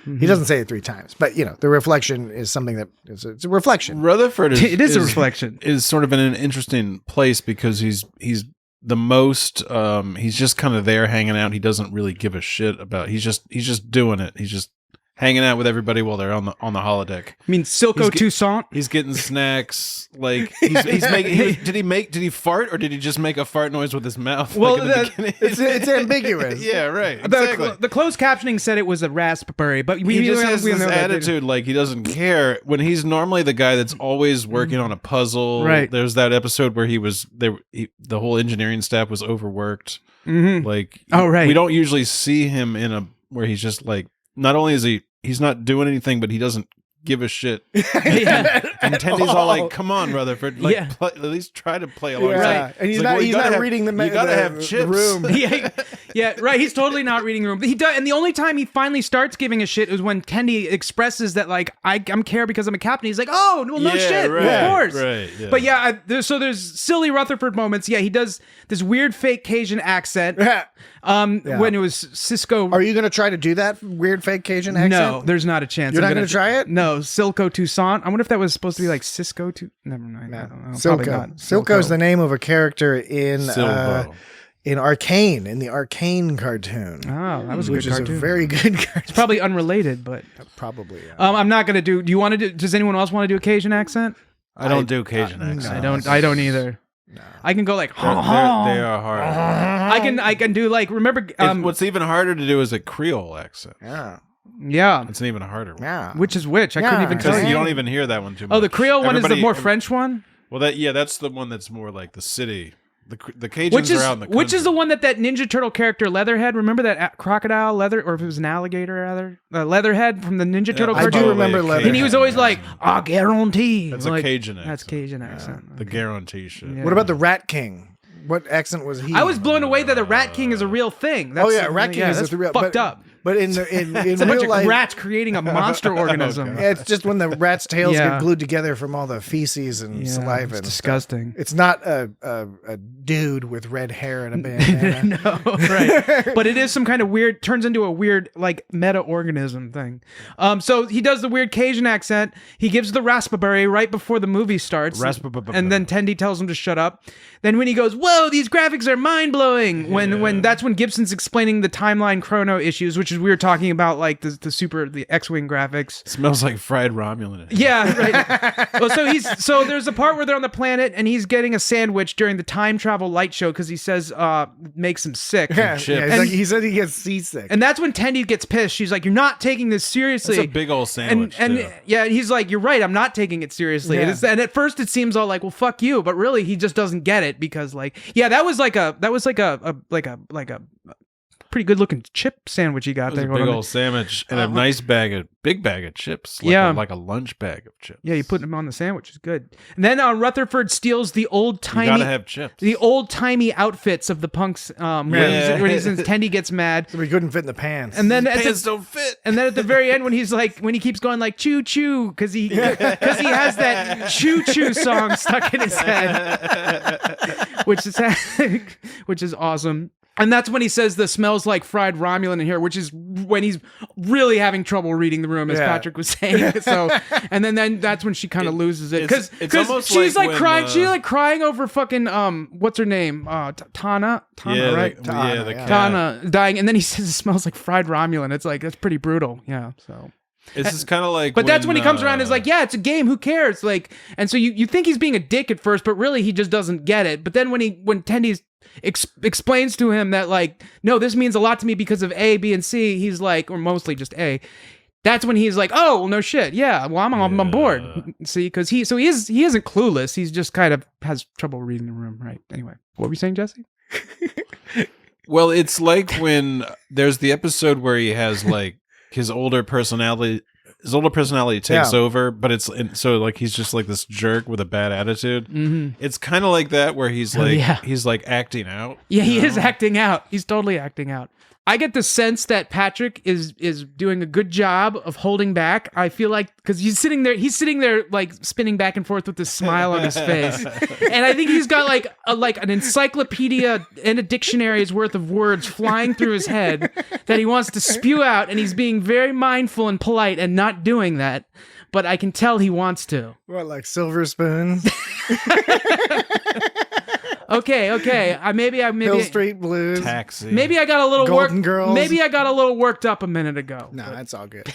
He doesn't say it 3 times, but the reflection is something that it's a reflection. Rutherford is a reflection. Is sort of in an interesting place because he's the most he's just kind of there hanging out. He doesn't really give a shit about. He's just doing it. He's just hanging out with everybody while they're on the holodeck. I mean, Silco Toussaint. He's getting snacks. Like he's making. Did he fart, or did he just make a fart noise with his mouth? Well, like it's ambiguous. Yeah, right. Exactly. The closed captioning said it was a raspberry, but he just has this attitude like he doesn't care when he's normally the guy that's always working on a puzzle. Right. There's that episode where the whole engineering staff was overworked. Mm-hmm. Like, we don't usually see him where he's just like, not only is he's not doing anything, but he doesn't give a shit. And Tendi's all like, "Come on, Rutherford, at least try to play along." Right, and he's not reading the. You gotta have chips. Room. Right. He's totally not reading the room. But he does, and the only time he finally starts giving a shit is when Tendi expresses that, like, I'm care because I'm a captain. He's like, "Oh, well, no shit, of course." Right. Yeah. But there's silly Rutherford moments. Yeah, he does this weird fake Cajun accent. When it was Cisco. Are you going to try to do that weird fake Cajun accent? No, there's not a chance. You're not going to try it? No, Silco Toussaint. I wonder if that was supposed to be like Cisco to. Never mind. I don't know. Silco. Silco's the name of a character in Arcane, in the Arcane cartoon. Oh, that was a good cartoon. Which is a very good cartoon. It's probably unrelated, but probably. Yeah. I'm not going to do. Do you want to do? Does anyone else want to do a Cajun accent? I don't do Cajun accent. No, I don't either. No. I can go like they are hard. I can do like, remember what's even harder to do is a Creole accent. Yeah. Yeah. It's an even harder one. Yeah. Which is which? I couldn't even tell Because you. you don't even hear that one too much. Oh, the Creole one is the Everybody- more French one? Well, that's the one that's more like the city. The Cajuns are out in the country. Which is the one that Ninja Turtle character Leatherhead? Remember that crocodile leather, or if it was an alligator rather, Leatherhead from the Ninja Turtle I cartoon? do remember Cajun. Leatherhead. And he was always like, "I guarantee." That's like, a Cajun accent. That's Cajun accent. The guarantee shit. Yeah. What about the Rat King? What accent was he? I was blown away that the Rat King is a real thing. That's, Oh yeah, Rat King is that's a real. fucked up. But in It's a bunch real of life, rats creating a monster organism. yeah, it's just when the rat's tails Yeah. get glued together from all the feces and Yeah, saliva. it's and disgusting. Stuff. It's not a dude with red hair and a bandana. No, right. But it is some kind of weird, turns into a weird, like, meta-organism thing. So he does the weird Cajun accent. He gives the raspberry right before the movie starts. And then Tendi tells him to shut up. Then when he goes, whoa, these graphics are mind-blowing. When that's when Gibson's explaining the timeline chrono issues, which is we were talking about, like, the X-Wing graphics. Smells like fried Romulan. Yeah, right. Well, so there's a part where they're on the planet and he's getting a sandwich during the time travel light show because he says makes him sick. Yeah, chips. yeah, he said he gets seasick. And that's when Tendi gets pissed. She's like, "You're not taking this seriously." It's a big old sandwich. And too. yeah, he's like, "You're right. I'm not taking it seriously." Yeah. And at first it seems all like, "Well, fuck you," but really he just doesn't get it because, like, yeah, that was like a pretty good looking chip sandwich he got It was there. a going big on old sandwich and a nice big bag of chips. Like a lunch bag of chips. Yeah, you put them on the sandwich. It's good. And then Rutherford steals the old You timey. gotta have chips. The old timey outfits of the punks. When Tendi gets mad, So he couldn't fit in the pants. and then Pants don't fit. and then at the very end, when he keeps going like choo choo, because he has that choo choo song stuck in his head, which is awesome. And that's when he says the smells like fried Romulan in here, which is when he's really having trouble reading the room, as Patrick was saying. So, and then that's when she kind of loses it because it's almost she's like when, crying. She's like crying over fucking what's her name? Tana, Yeah, right? the cat. Tana dying, and then he says it smells like fried Romulan. It's like that's pretty brutal. Yeah. So. This is kind of like, But that's when he comes around and is like, yeah, it's a game. Who cares? Like, and so you think he's being a dick at first, but really he just doesn't get it. But then when Tendy explains to him that, like, no, this means a lot to me because of A, B, and C, he's like, or mostly just A. That's when he's like, oh, well, no shit. Yeah, well, I'm on board. See, because he isn't clueless. He's just kind of has trouble reading the room. Right. Anyway, what were you saying, Jesse? Well, it's like when there's the episode where he has like his older personality takes over, but so like he's just like this jerk with a bad attitude. Mm-hmm. It's kind of like that where he's like he's like acting out. Yeah, he is acting out. He's totally acting out. I get the sense that Patrick is doing a good job of holding back. I feel like because he's sitting there like spinning back and forth with this smile on his face, and I think he's got like an encyclopedia and a dictionary's worth of words flying through his head that he wants to spew out, and he's being very mindful and polite and not doing that. But I can tell he wants to. What, like silver spoons? Okay. Maybe Hill Street Blues. Taxi. Maybe I got a little Golden Girls. Maybe I got a little worked up a minute ago. No, it's all good.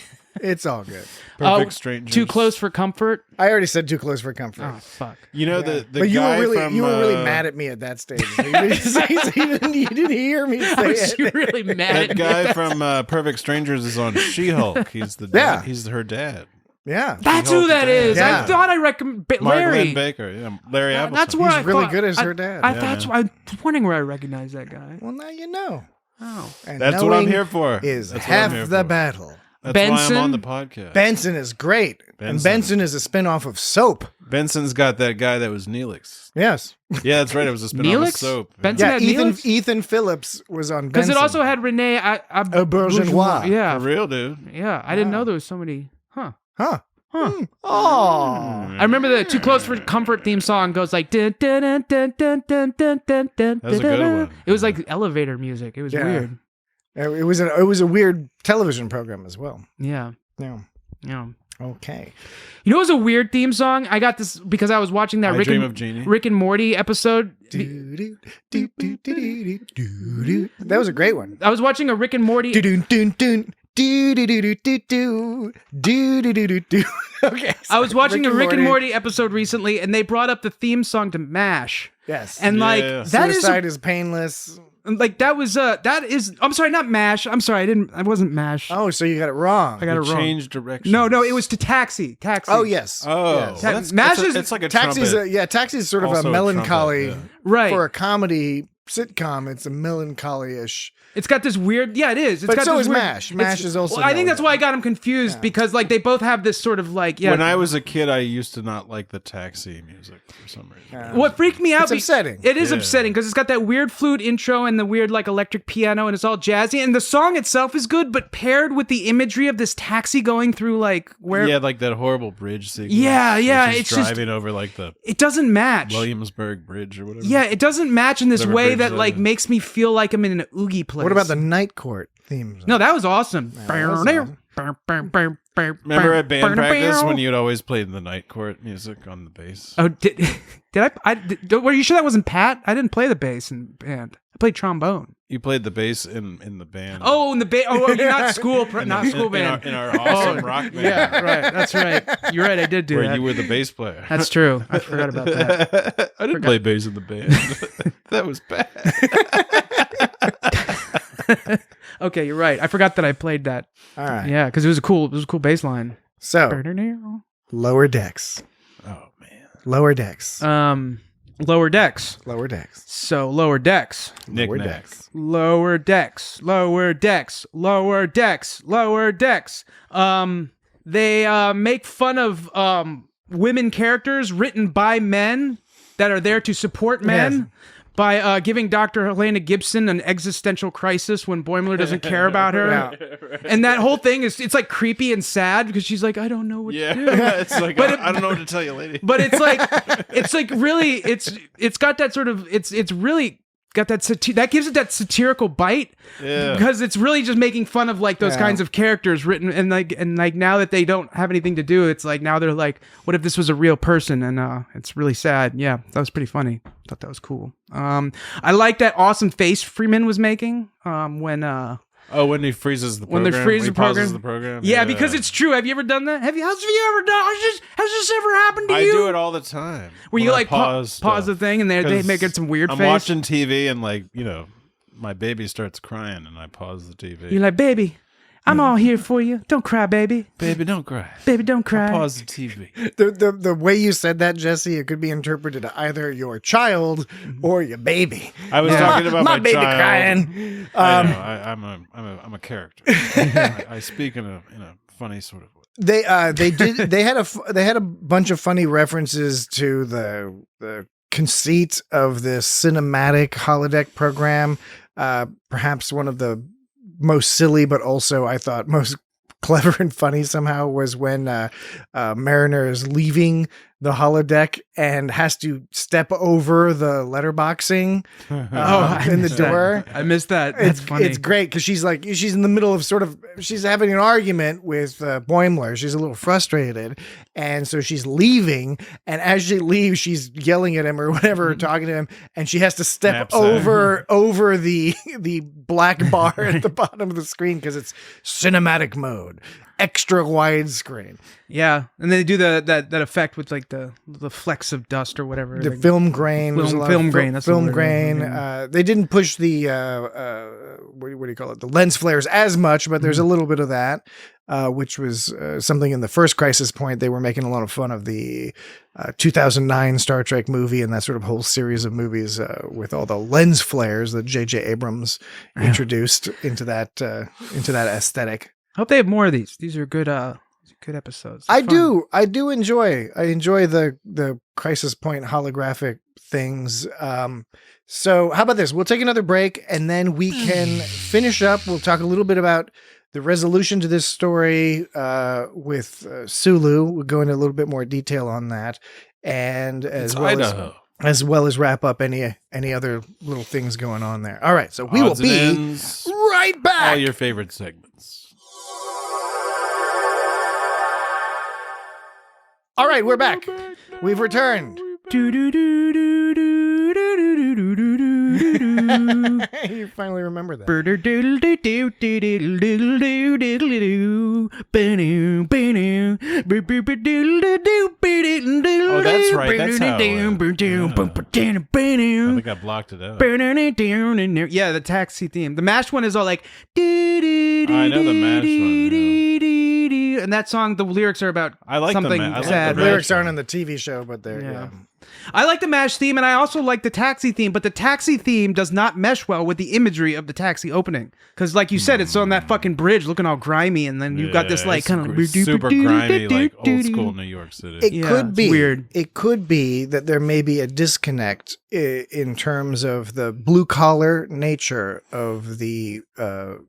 It's all good. Perfect Strangers. Too close for comfort. I already said too close for comfort. Oh fuck. You know the But you guy were really from you were really mad at me at that stage. So you didn't hear me say Was it. you really mad that at guy me? from Perfect Strangers is on She-Hulk. He's the dad. Yeah. He's her dad. Yeah. That's who that is. Yeah. I thought I recommend Mark Larry. Lynn Baker. Yeah, Larry Appleton. That's where He's I really thought- good as I- her dad. I Yeah, that's why I was wondering where I recognize that guy. Well, now you know. Oh, And That's what I'm knowing here for. Is That's what I'm half here the for. battle. That's Benson? why I'm on the podcast. Benson is great. And Benson is a spin-off of Soap. Benson's got that guy that was Neelix. Yes. Yeah, that's right. It was a spin-off of Neelix? Soap. Benson Yeah, had Ethan Neelix? Ethan Phillips was on Because Benson. it also had Renee Aubergenois. Yeah, For real, dude. yeah. I didn't know there was so many. Huh. Huh. Huh. Oh. I remember the Too Close for Comfort theme song goes like dun, dun, dun, dun, dun, dun, dun, dun, dun, That was a good dun. one. It was like elevator music. It was Yeah. weird. It was a weird television program as well. Yeah. Yeah. Yeah. Okay. You know, it was a weird theme song. I got this because I was watching that I Dream of Jeannie. Rick and Morty episode. That was a great one. I was watching a Rick and Morty. Okay. I was watching a Rick and Morty episode recently, and they brought up the theme song to MASH. Yes. And like Yeah. that is Suicide is painless. Like that was I'm sorry, not MASH. I'm sorry, I wasn't MASH. Oh, so you got it wrong. I got it wrong. Change direction. No, it was to Taxi. Oh, yes. Oh, Yes. well, MASH is it's like a Taxi's trumpet. Taxi's sort of Also a a melancholy trumpet, right. for a comedy sitcom. It's a melancholy-ish. It's got this weird, it is. It's But got so this is weird- MASH. MASH is also I think that's why I melancholy. got them confused because like they both have this sort of like When I was a kid, I used to not like the Taxi music for some reason. What freaked me out? It's upsetting. It is Yeah. upsetting because it's got that weird flute intro and the weird like electric piano and it's all jazzy and the song itself is good, but paired with the imagery of this taxi going through like where Yeah, like that horrible bridge sequence. Yeah, where she's it's just- driving over like the it doesn't match. Williamsburg Bridge or whatever. Yeah, it doesn't match in this Whatever way bridge that that like is. makes me feel like I'm in an oogie place. What about the Night Court theme? No, that was awesome. that was Remember at band practice when you'd always play the Night Court music on the bass? Oh, did were you sure that wasn't Pat? I didn't play the bass in band. I played trombone. You played the bass in the band. Oh, in the band. Oh, you're not school, In not the- school band. In our awesome rock band. Yeah, right. That's right. You're right. I did do Where that. you were the bass player. That's true. I forgot about that. I didn't play bass in the band. That was bad. Okay, you're right. I forgot that I played that. All right. Yeah, because it was a cool bass line. So, Lower Decks. Oh man. Lower Decks. Lower decks. Lower Decks. So lower decks. Lower Knickknacks. Lower decks. Lower decks. Lower decks. Lower decks. They make fun of women characters written by men that are there to support men. Yes. By giving Dr. Helena Gibson an existential crisis when Boimler doesn't care about her. Yeah. And that whole thing it's like creepy and sad because she's like, I don't know what to do. It's like But I don't know what to tell you, lady. But it's like really it's got that sort of it's really got that that gives it that satirical bite because it's really just making fun of like those kinds of characters written and like now that they don't have anything to do, it's like now they're like, what if this was a real person? And it's really sad. Yeah, that was pretty funny. Thought that was cool. I like that awesome face Freeman was making when he freezes the program. When they freeze the pauses program. the program. Yeah, because it's true. Have you ever done that? Has you ever done? Has this ever happened to I you? do it all the time. Where you When I like pause the thing and they 'Cause make it some weird I'm face. watching TV and like, my baby starts crying and I pause the TV. You're like, baby, I'm all here for you. Don't cry, baby. Baby, don't cry. Baby, don't cry. Pause the TV. The way you said that, Jesse, it could be interpreted either your child or your baby. I was talking about my baby child. crying. I know. I'm a character. I speak in a funny sort of way. They had a bunch of funny references to the conceit of this cinematic holodeck program. Perhaps one of the most silly, but also I thought most clever and funny somehow was when Mariner is leaving the holodeck and has to step over the letterboxing in the door. I missed that. That's funny. It's great because she's in the middle of she's having an argument with Boimler. She's a little frustrated, and so she's leaving. And as she leaves, she's yelling at him or whatever, talking to him, and she has to step over the black bar at the bottom of the screen because it's cinematic mode, extra widescreen. Yeah, and then they do that effect with like the flecks of dust or whatever. The like, film grain. There's a lot of film grain. That's film the word. grain. They didn't push the what do you call it? The lens flares as much, but there's a little bit of that, which was something in the first Crisis Point. They were making a lot of fun of the 2009 Star Trek movie and that sort of whole series of movies with all the lens flares that J.J. Abrams introduced into that aesthetic. I hope they have more of these. These are good episodes. I do enjoy the Crisis Point holographic things. So how about this? We'll take another break and then we can finish up. We'll talk a little bit about the resolution to this story with Sulu. We'll go into a little bit more detail on that, and as well as wrap up any other little things going on there. All right, so we will be right back. All your favorite segments. All right, we're back. We've returned. You finally remember that. Oh, that's right. That's how I think I blocked it out. Yeah, the taxi theme. The MASH one is all like. I know the MASH one. And that song, the lyrics are about I like something I like sad. The lyrics aren't in the TV show, but they're Yeah. I like the MASH theme, and I also like the taxi theme, but the taxi theme does not mesh well with the imagery of the taxi opening. Because, like you said, it's on that fucking bridge looking all grimy, and then you've got this, like, kind of super grimy, like old school New York City. It could be weird. It could be that there may be a disconnect in terms of the blue collar nature of the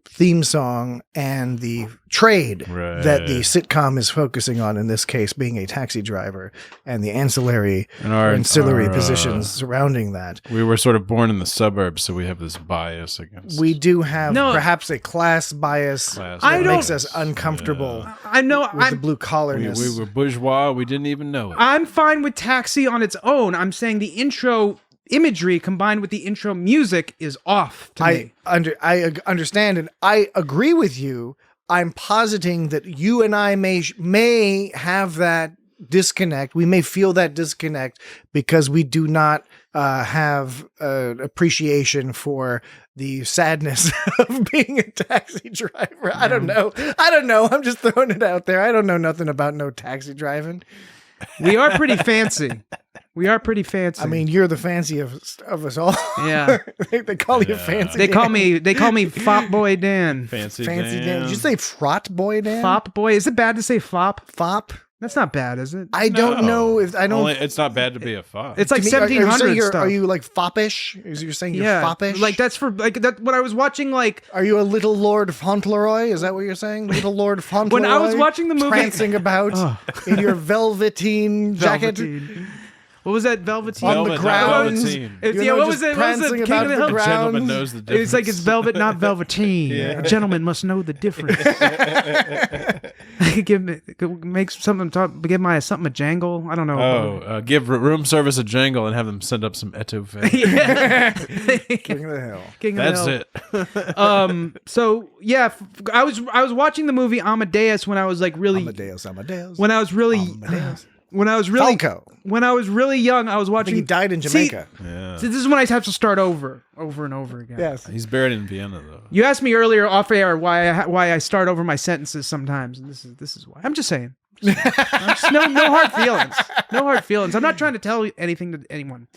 theme song and the trade that the sitcom is focusing on. In this case, being a taxi driver and the ancillary positions surrounding that. We were sort of born in the suburbs, so we have this bias against. We do have perhaps a class bias that makes us uncomfortable. I know with the blue collarness. We were bourgeois. We didn't even know it. I'm fine with Taxi on its own. I'm saying the intro imagery combined with the intro music is off to me. I understand, and I agree with you. I'm positing that you and I may have that disconnect. We may feel that disconnect because we do not have appreciation for the sadness of being a taxi driver. I don't know. I'm just throwing it out there. I don't know nothing about no taxi driving. We are pretty fancy. I mean, you're the fancy of us all. Yeah. they call you fancy. They call me Fop Boy Dan. Fancy Dan. Did you say Frot Boy Dan? Fop Boy. Is it bad to say fop? Fop? That's not bad, is it? I don't know if I don't. It's not bad to be a fop. It's like To me, 1700 stuff. Are you like foppish? You're saying you're foppish? Like that's for like that. When I was watching, like, are you a little Lord Fauntleroy? Is that what you're saying? Little Lord Fauntleroy? when I was watching the movie, prancing about in your velveteen jacket. What was that? Velveteen on the ground. What was it? Prancing about the ground. Gentleman knows the difference. It's like it's velvet, not velveteen. A gentleman must know the difference. I could give something a jangle. I don't know. Give room service a jangle and have them send up some etouffee. King of the Hill. That's it. So yeah, I was watching the movie Amadeus when I was like really Amadeus. When I was really Falco. When I was really young, I was watching. He died in Jamaica. So this is when I have to start over and over again. Yes, he's buried in Vienna though. You asked me earlier off air why I start over my sentences sometimes, and this is why. I'm just saying. No hard feelings. No hard feelings. I'm not trying to tell anything to anyone.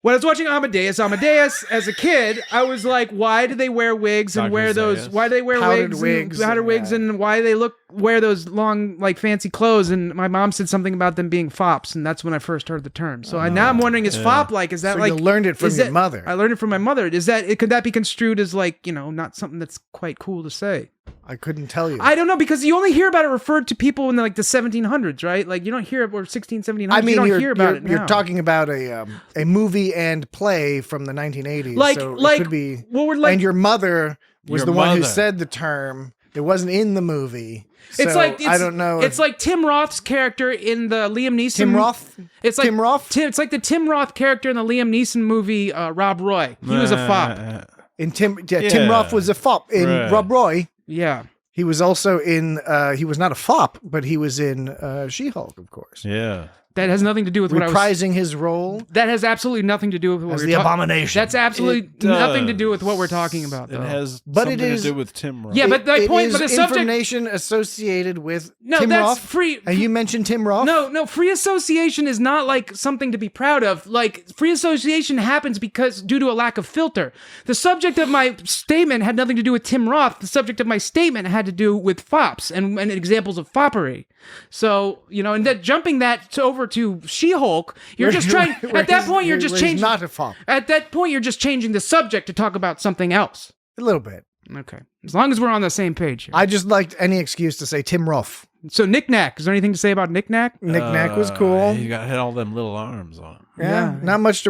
When I was watching Amadeus as a kid, I was like, why do they wear wigs and wear those? Why do they wear powdered wigs and why they wear those long, like, fancy clothes? And my mom said something about them being fops, and that's when I first heard the term. So now I'm wondering, is fop like? Is that so like? You learned it from your mother. I learned it from my mother. Could that be construed as like, not something that's quite cool to say? I couldn't tell you. I don't know, because you only hear about it referred to people in like the 1700s, right? Like you don't hear it, or 1700s. I mean, you don't hear about it now. You're talking about a movie and play from the 1980s. So it could be. And your mother was the one who said the term. It wasn't in the movie. So I don't know. It's like Tim Roth's character in the Liam Neeson. Tim Roth. It's like Tim Roth. It's like the Tim Roth character in the Liam Neeson movie Rob Roy. He was a fop. Tim Roth was a fop in Rob Roy. Yeah. He was also in, he was not a fop, but he was in She-Hulk, of course. Yeah. That has nothing to do with what I was... Reprising his role. That has absolutely nothing to do with what as the Abomination. That's absolutely nothing to do with what we're talking about, though. It has something to do with Tim Roth. Yeah, but the point, but the subject... information associated with No, Tim that's Roth. free... And you mentioned Tim Roth? No, free association is not like something to be proud of. Like, free association happens because due to a lack of filter. The subject of my statement had nothing to do with Tim Roth. The subject of my statement had to do with fops and examples of foppery. So, and then jumping that over to She-Hulk, you're just trying... At that point, you're just changing... not a fop. At that point, you're just changing the subject to talk about something else. A little bit. Okay. As long as we're on the same page here. I just liked any excuse to say Tim Roth. So Knick-Knack. Is there anything to say about Knick-Knack? Knick-Knack was cool. You had all them little arms on. Yeah. Not much to...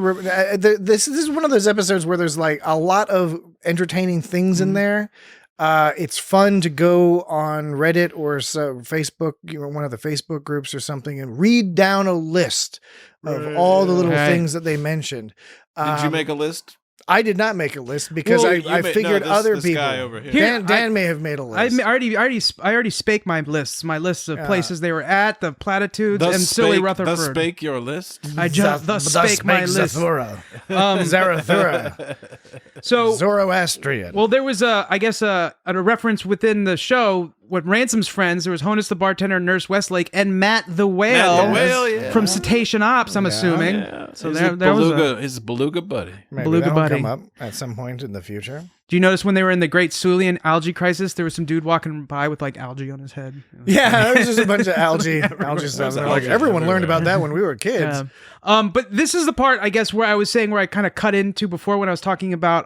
This is one of those episodes where there's like a lot of entertaining things in there. It's fun to go on Reddit or Facebook, one of the Facebook groups or something, and read down a list of all the little things that they mentioned. Did you make a list? I did not make a list because Well, I figured other this people. guy over here. Dan may have made a list. I already spake my lists. My lists of places they were at, the platitudes, Thus and silly spake- Rutherford. Thus spake your list. I just thus spake my list. Zarathustra. So Zoroastrian. well, there was a reference within the show. What Ransom's friends, there was Honus the bartender, Nurse Westlake, and Matt the whale, Matt the whale, yeah. from Cetacean Ops. I'm assuming. Yeah. So He's there was his beluga buddy. Maybe Beluga that'll buddy. come up at some point in the future. Do you notice when they were in the Great Sulian algae crisis, there was some dude walking by with like algae on his head? Yeah, there was just a bunch of algae stuff. They're like, algae everyone learned everywhere. about that when we were kids. But this is the part, I guess, where I was saying where I kind of cut into before when I was talking about,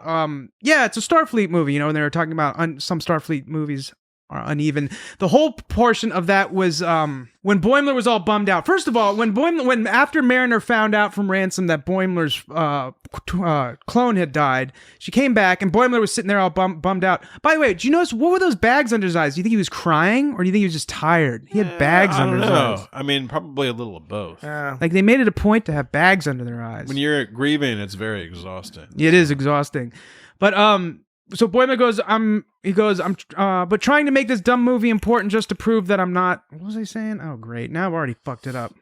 it's a Starfleet movie, and they were talking about some Starfleet movies are uneven. The whole portion of that was when Boimler was all bummed out. First of all, when after Mariner found out from Ransom that Boimler's clone had died, she came back and Boimler was sitting there all bummed out. By the way, do you notice what were those bags under his eyes? Do you think he was crying or do you think he was just tired? He had bags under his eyes. I mean, probably a little of both. Like they made it a point to have bags under their eyes. When you're grieving, it's very exhausting. It is exhausting. But so Boimler goes, but trying to make this dumb movie important just to prove that I'm not. What was I saying? Oh, great. Now I've already fucked it up.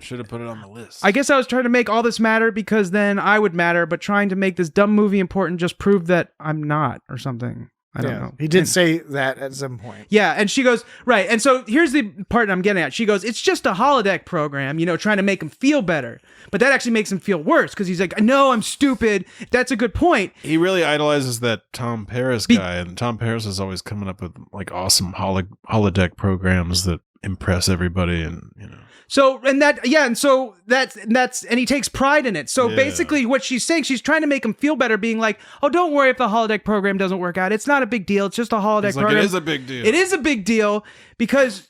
Should have put it on the list. I guess I was trying to make all this matter because then I would matter, but trying to make this dumb movie important just prove that I'm not or something. I don't know. He did say that at some point. Yeah, and she goes, right, and so here's the part I'm getting at. She goes, it's just a holodeck program, trying to make him feel better. But that actually makes him feel worse, because he's like, no, I'm stupid. That's a good point. He really idolizes that Tom Paris guy, and Tom Paris is always coming up with like awesome holodeck programs that impress everybody, and So, and he takes pride in it. So basically what she's saying, she's trying to make him feel better, being like, oh, don't worry if the holodeck program doesn't work out. It's not a big deal. It's just a holodeck program. It is a big deal. It is a big deal because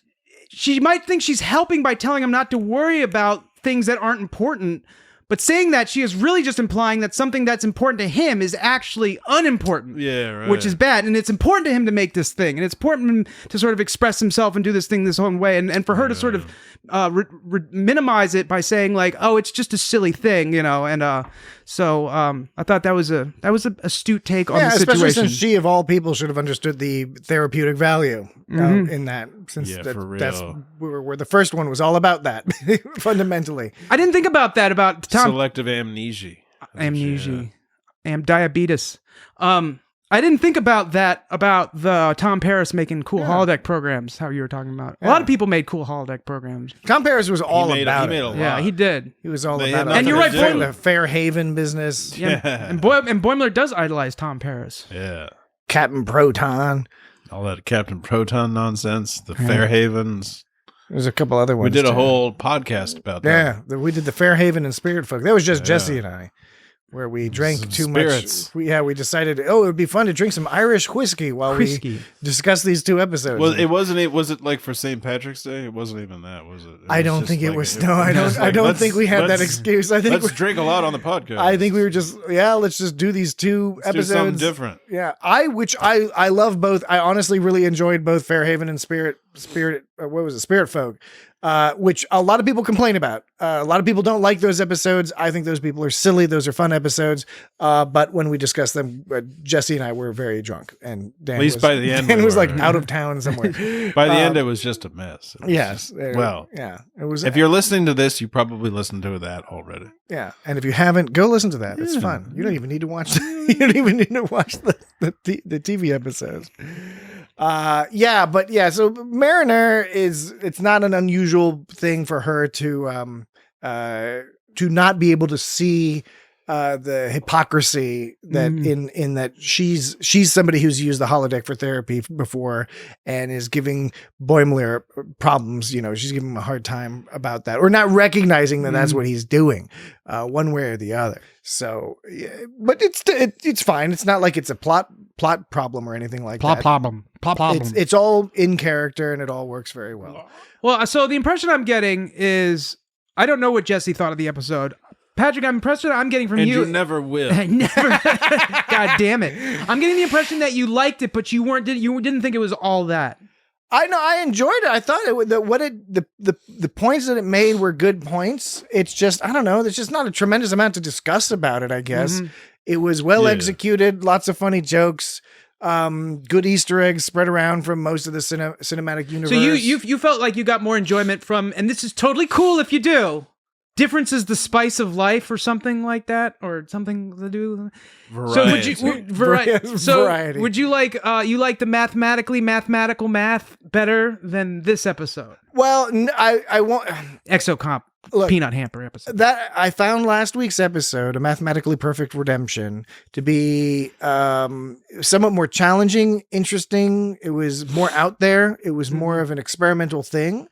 she might think she's helping by telling him not to worry about things that aren't important. But saying that, she is really just implying that something that's important to him is actually unimportant. Yeah, right. Which is bad. And it's important to him to make this thing. And it's important to sort of express himself and do this thing this own way. And for her to sort of minimize it by saying like, oh, it's just a silly thing, And so I thought that was a astute take on the situation. Especially since she, of all people, should have understood the therapeutic value in that. Since for real. where the first one was all about that, fundamentally. I didn't think about that, about Tom. Selective amnesia. Diabetes. I didn't think about that, about the Tom Paris making cool holodeck programs, how you were talking about. A lot of people made cool holodeck programs. Tom Paris was all about he made it. a lot. Yeah, he did. He was all They about had it. And you're right, The Fairhaven business. Yeah. And Boimler does idolize Tom Paris. Yeah. Captain Proton. All that Captain Proton nonsense, the Fairhavens. There's a couple other ones. We did a too. whole podcast about that. Yeah, we did the Fairhaven and Spirit Folk. That was just Jesse and I, where we drank Some too spirits. much. We decided, it would be fun to drink some Irish whiskey while we discuss these two episodes. Well, was it like for St. Patrick's Day? It wasn't even that, was it? I don't think it was. No, I don't think we had that excuse. I think let's drink a lot on the podcast. I think we were just, let's just do these two episodes. Do something different. Yeah, I love both. I honestly really enjoyed both Fairhaven and Spirit. What was it? Spirit Folk. Which a lot of people complain about. A lot of people don't like those episodes. I think those people are silly. Those are fun episodes. But when we discussed them, Jesse and I were very drunk, and Dan At least by the end, Dan we was were. like out of town somewhere. By the end, it was just a mess. Yes. Well, yeah. It was. if you're listening to this, you probably listened to that already. Yeah, and if you haven't, go listen to that. It's fun. You don't even need to watch. You don't even need to watch the TV episodes. So Mariner it's not an unusual thing for her to not be able to see the hypocrisy that in that she's somebody who's used the holodeck for therapy before and is giving Boimler problems. She's giving him a hard time about that, or not recognizing that that's what he's doing, one way or the other. So, but it's fine. It's not like it's a plot problem or anything like that. Plot problem. It's all in character and it all works very well. Well, so the impression I'm getting is, I don't know what Jesse thought of the episode. Patrick, I'm impression I'm getting from And you. you never will. Never. God damn it! I'm getting the impression that you liked it, but you didn't think it was all that. I know. I enjoyed it. I thought the points that it made were good points. It's just, I don't know. There's just not a tremendous amount to discuss about it, I guess. It was well Yeah. executed, lots of funny jokes, good Easter eggs spread around from most of the cinematic universe. So you felt like you got more enjoyment from, and this is totally cool if you do. Difference is the spice of life, or something like that, or something to do. So would you Variety. would you like the mathematical math better than this episode? Well, I won't. Exocomp Look, peanut hamper episode. That I found last week's episode, A Mathematically Perfect Redemption, to be somewhat more challenging, interesting. It was more out there. It was more of an experimental thing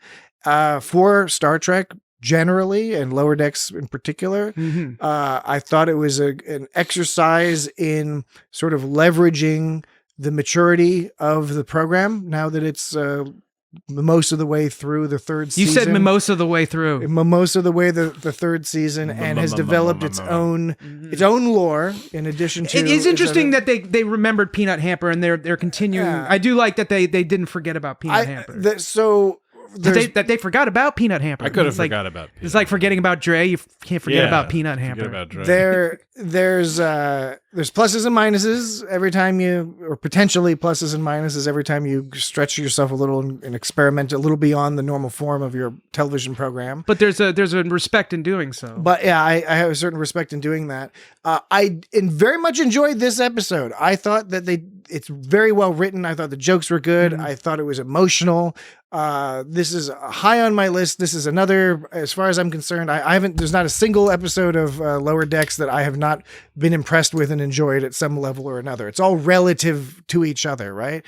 for Star Trek generally, and Lower Decks in particular. I thought it was an exercise in sort of leveraging the maturity of the program now that it's most of the way through the third season. You said mimosa the way through. Mimosa the way the third season, and has developed its own lore in addition to. It is interesting that they remembered Peanut Hamper, and they're continuing. Yeah. I do like that they didn't forget about Peanut Hamper. That they forgot about Peanut Hamper. I could have It's like- forgot about. It's like forgetting about Dre. You can't forget Yeah, about Peanut forget Hamper. about Dre. there's pluses and minuses every time or potentially pluses and minuses every time you stretch yourself a little and experiment a little beyond the normal form of your television program. But there's a respect in doing so. But yeah, I have a certain respect in doing that. I very much enjoyed this episode. I thought that it's very well written. I thought the jokes were good. I thought it was emotional. This is high on my list. This is another, as far as I'm concerned, there's not a single episode of Lower Decks that I have not been impressed with and enjoyed at some level or another. It's all relative to each other, right?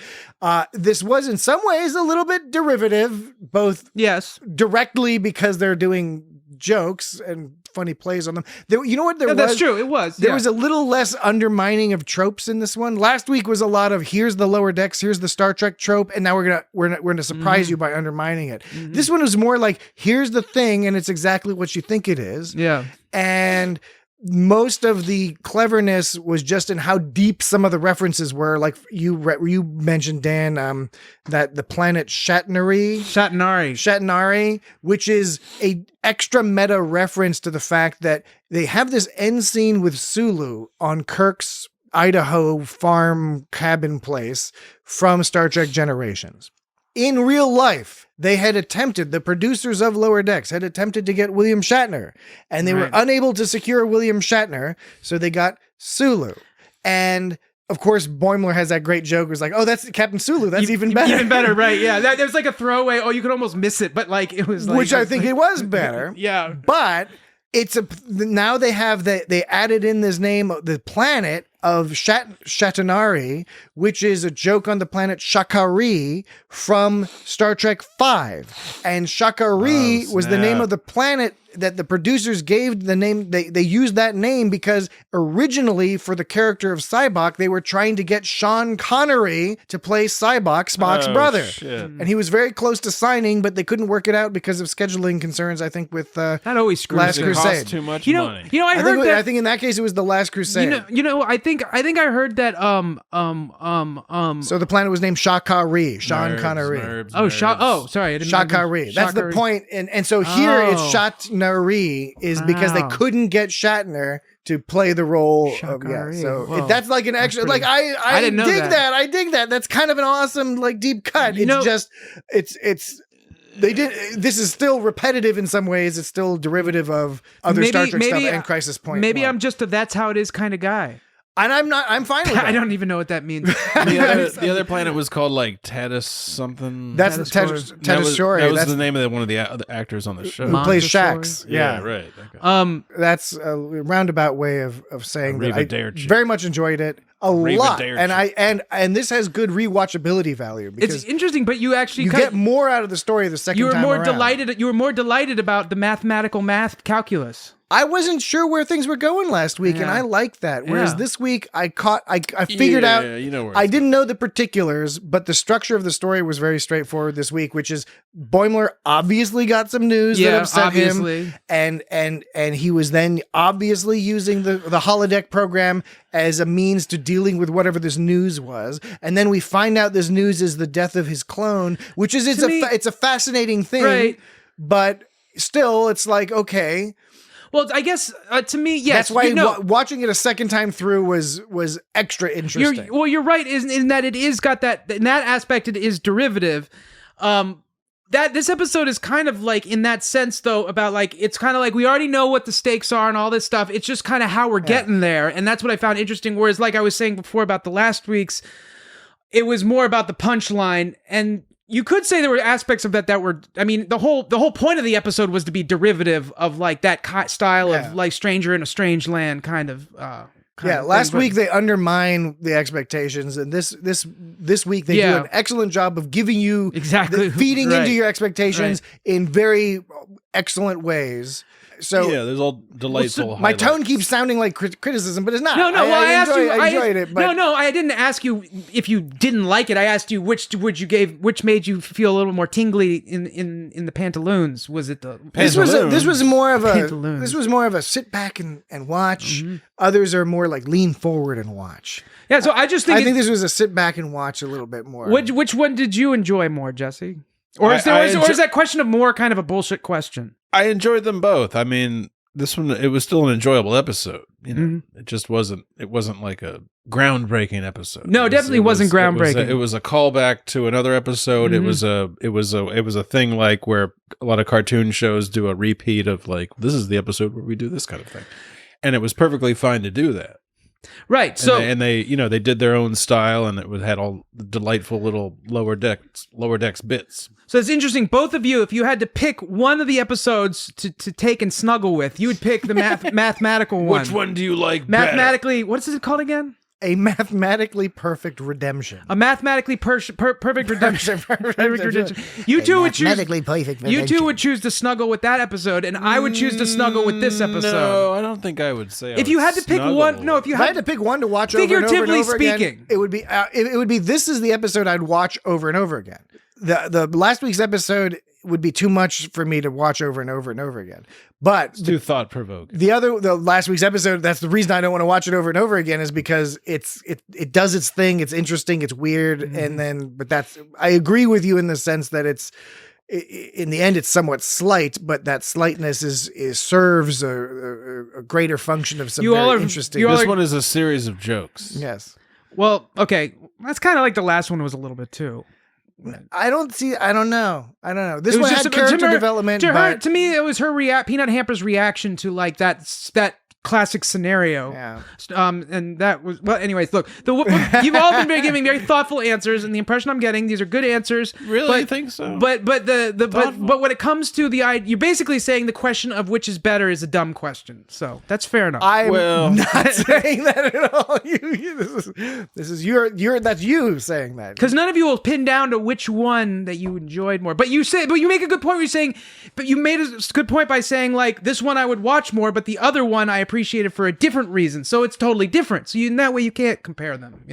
This was in some ways a little bit derivative, both yes, directly because they're doing jokes and funny plays on them. You know what? that's true. It was. There was a little less undermining of tropes in this one. Last week was a lot of here's the Lower Decks, here's the Star Trek trope, and now we're gonna surprise you by undermining it. This one was more like here's the thing, and it's exactly what you think it is. Yeah. And most of the cleverness was just in how deep some of the references were. Like you mentioned, Dan, that the planet Shatnari, which is a extra meta reference to the fact that they have this end scene with Sulu on Kirk's Idaho farm cabin place from Star Trek Generations. In real life, the producers of Lower Decks had attempted to get William Shatner, and they were unable to secure William Shatner, so they got Sulu. And of course, Boimler has that great joke. It was like, oh, that's Captain Sulu. That's even better. Even better, right? Yeah. There's like a throwaway. Oh, you could almost miss it, but like it was like. Which I think it was better. Yeah. But now they added in this name, the planet of Shatnari, which is a joke on the planet Shakari from Star Trek V. And Shakari was the name of the planet that the producers gave the name. They used that name because originally for the character of Sybok, they were trying to get Sean Connery to play Sybok, Spock's brother. Shit. And he was very close to signing, but they couldn't work it out because of scheduling concerns, I think, with that always screws Last it. Crusade. Cost too much money. I think in that case it was the Last Crusade. I think I heard that So the planet was named Shakari, Sean Connery. Sorry, I didn't know. Shakari. That's the point. And so here it's Shatnari is because they couldn't get Shatner to play the role of Whoa. that's like an extra Pretty, I didn't know dig that. that. I dig that. That's kind of an awesome like deep cut. This is still repetitive in some ways. It's still derivative of other Star Trek stuff and Crisis Point. Maybe I'm just a that's how it is kind of guy. And I'm fine with that. I don't even know what that means. The other planet was called like Tatis something. That's Tatis Shore. That was the name of one of the actors on the show. Who plays Shax. Yeah, right. Okay. That's a roundabout way of saying that I Derchik. very much enjoyed it a Reva lot, Derchik. and this has good rewatchability value because It's interesting, but you actually you get more out of the story the second time around. You were more delighted about the math calculus. I wasn't sure where things were going last week, and I liked that. Whereas this week, I figured out. You know where I didn't know the particulars, but the structure of the story was very straightforward this week, which is Boimler obviously got some news that upset him, and he was then obviously using the holodeck program as a means to dealing with whatever this news was, and then we find out this news is the death of his clone, which is it's a fascinating thing, right? But still, it's like okay. Well, I guess to me, yes. That's why watching it a second time through was extra interesting. You're right in that it is got that, in that aspect it is derivative. That this episode is kind of like, in that sense though, about like, it's kind of like we already know what the stakes are and all this stuff. It's just kind of how we're getting there, and that's what I found interesting. Whereas, like I was saying before about the last week's, it was more about the punchline, and you could say there were aspects of that were, I mean, the whole point of the episode was to be derivative of like that style of like Stranger in a Strange Land kind of. Last week they undermine the expectations, and this week they do an excellent job of giving you feeding into your expectations in very excellent ways. So there's all delightful. My tone keeps sounding like criticism, but it's not. No. I enjoyed it. But no. I didn't ask you if you didn't like it. I asked you which made you feel a little more tingly in the pantaloons. Was it the? This was more of a sit back and watch. Mm-hmm. Others are more like lean forward and watch. Yeah. So I think this was a sit back and watch a little bit more. Which one did you enjoy more, Jesse? Or is that question of more kind of a bullshit question? I enjoyed them both. I mean, this one, it was still an enjoyable episode. You know, It just wasn't. It wasn't like a groundbreaking episode. No, it definitely wasn't groundbreaking. It was a callback to another episode. Mm-hmm. It was a thing like where a lot of cartoon shows do a repeat of like, this is the episode where we do this kind of thing, and it was perfectly fine to do that. Right. They they did their own style, and it had all the delightful little lower decks bits. So it's interesting. Both of you, if you had to pick one of the episodes to take and snuggle with, you would pick the mathematical one. Which one do you like mathematically better? What is it called again? A mathematically perfect redemption. A mathematically perfect redemption. You two would choose. Perfect you two would choose to snuggle with that episode, and I would choose to snuggle with this episode. No, I don't think I would say. If you had to pick one, no. If you had to pick one to watch over and over and over speaking, again, it would be. This is the episode I'd watch over and over again. The last week's episode would be too much for me to watch over and over and over again. But it's too thought provoking. The last week's episode, that's the reason I don't want to watch it over and over again, is because it does its thing. It's interesting. It's weird. Mm-hmm. I agree with you in the sense that in the end, it's somewhat slight, but that slightness serves a greater function of some interesting. This one is a series of jokes. Yes. Well, okay. That's kind of like the last one was a little bit too. I don't know. This one had character development. To me, it was her Peanut Hamper's reaction to like that classic scenario. Yeah. And that was, well, anyways, look, you've all been giving very thoughtful answers, and the impression I'm getting, these are good answers. Really? You think so? But when it comes to you're basically saying the question of which is better is a dumb question. So that's fair enough. I'm not saying that at all. That's you saying that. Because none of you will pin down to which one that you enjoyed more. But you make a good point where you're saying, but you made a good point by saying like, this one I would watch more, but the other one I appreciate it for a different reason, so it's totally different. So in that way you can't compare them,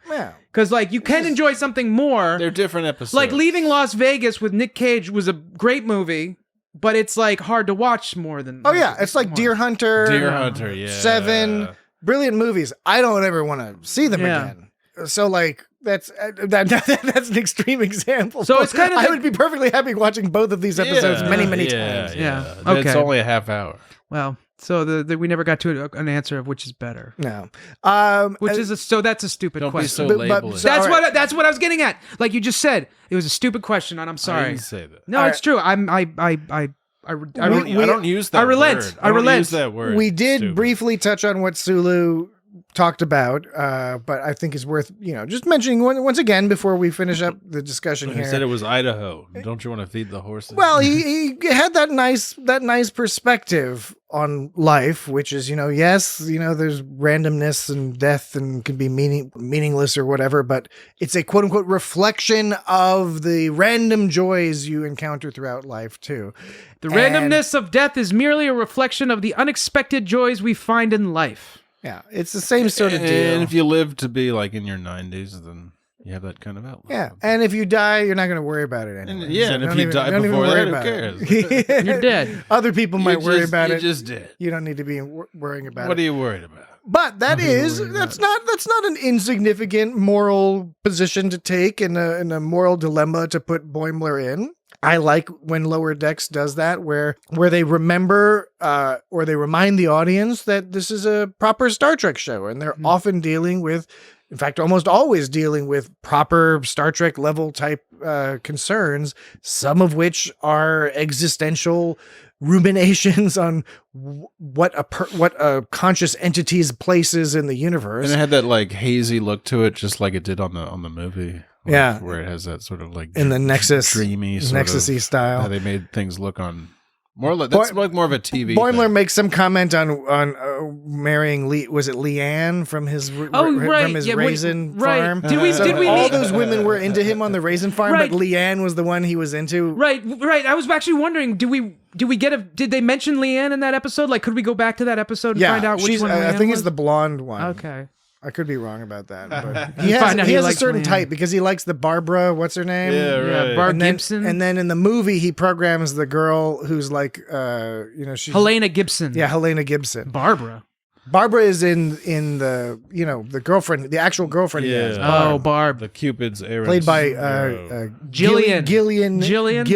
Yeah. Because like you can enjoy something more. They're different episodes. Like Leaving Las Vegas with Nick Cage was a great movie, but it's like hard to watch more than. Oh yeah, it's like Deer Hunter. Yeah. Seven, brilliant movies. I don't ever want to see them again. So like. That's an extreme example. So it's kind of. I would be perfectly happy watching both of these episodes many times. Yeah. Okay. It's only a half hour. Well, so we never got to an answer of which is better. No. So that's a stupid question. Don't be so labeled. That's what I was getting at. Like you just said, it was a stupid question, and I'm sorry. I didn't say that. No, it's true. I don't use that. I relent. Word. I relent. Use that word. We did briefly touch on what Sulu talked about, but I think it's worth just mentioning once again before we finish up the discussion here. He said it was Idaho. Don't you want to feed the horses? Well, he had that nice perspective on life, which is yes, there's randomness and death and can be meaningless or whatever, but it's a quote unquote reflection of the random joys you encounter throughout life too. The randomness of death is merely a reflection of the unexpected joys we find in life. Yeah, it's the same sort of deal. And if you live to be like in your 90s, then you have that kind of outlook. Yeah, and if you die, you're not going to worry about it anyway. And if you die before that, who cares? You're dead. Other people might worry about it. You just did. You don't need to be worrying about it. What are you worried about? But that's not an insignificant moral position to take and a moral dilemma to put Boimler in. I like when Lower Decks does that, where they remember or they remind the audience that this is a proper Star Trek show, and they're often dealing with, in fact, almost always dealing with proper Star Trek level type concerns, some of which are existential ruminations on what a conscious entity's place is in the universe. And it had that like hazy look to it, just like it did on the movie. Like, yeah, where it has that sort of like in the Nexus, dreamy, Nexus-y style. How they made things look on more like that's like more of a TV. Boimler thing. makes some comment on marrying was it Leanne from his from his raisin farm? Did we all meet those women were into him on the raisin farm, but Leanne was the one he was into. Right. I was actually wondering, did they mention Leanne in that episode? Like, could we go back to that episode and find out which one Leanne I think was? it's the blonde one. Okay. I could be wrong about that. But he has a certain type because he likes the Barbara, what's her name? Yeah, right. Barb Gibson. And then in the movie, he programs the girl who's like, she's Helena Gibson. Yeah, Helena Gibson. Barbara is in the, the girlfriend, the actual girlfriend he has. Barb. The Cupid's errands. Played by Gillian. Gillian Jacobs.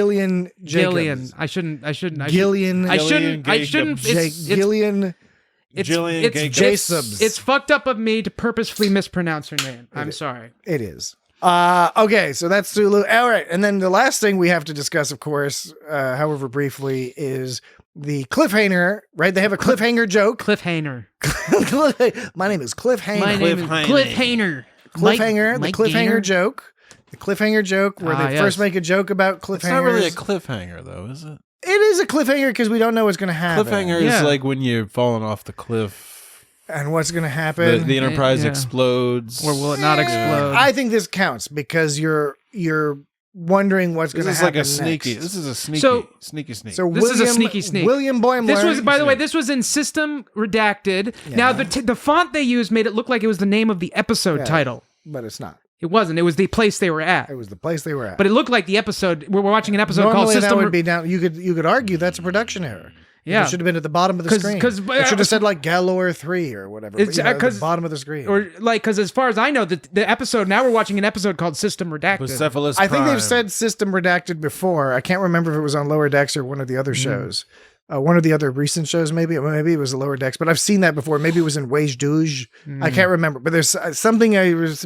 Gillian. I shouldn't. Gillian. Jacobs. Jacobs. It's fucked up of me to purposefully mispronounce her name. I'm sorry. It is. Okay, so that's Sulu. All right, and then the last thing we have to discuss, of course, however briefly, is the cliffhanger, right? They have a cliffhanger joke. Cliffhanger. My name is Cliffhanger. My name is Cliffhanger. Cliffhanger, Mike the cliffhanger Gaynor? joke. The cliffhanger joke where they first make a joke about cliffhangers. It's not really a cliffhanger, though, is it? It is a cliffhanger because we don't know what's going to happen. Cliffhanger is like when you're falling off the cliff. And what's going to happen? The Enterprise explodes. Or will it not explode? I think this counts because you're wondering what's going to happen This is a sneaky. So this is a sneaky sneak. William Boimler. This was, by the way, this was in System Redacted. Yeah. Now, the font they used made it look like it was the name of the episode title. But it's not. It wasn't. It was the place they were at. It was the place they were at. But it looked like the episode. We're watching an episode Normally called System. That would be down. You could argue that's a production error. Yeah, it should have been at the bottom of the screen. It should have said like Galore 3 or whatever. It's at the bottom of the screen. Or like, because as far as I know, the episode, now we're watching an episode called System Redacted. Bucephalus I think Prime. they've said System Redacted before. I can't remember if it was on Lower Decks or one of the other shows. One of the other recent shows, maybe it was the Lower Decks, but I've seen that before. Maybe it was in Wage Douge. I can't remember, but there's something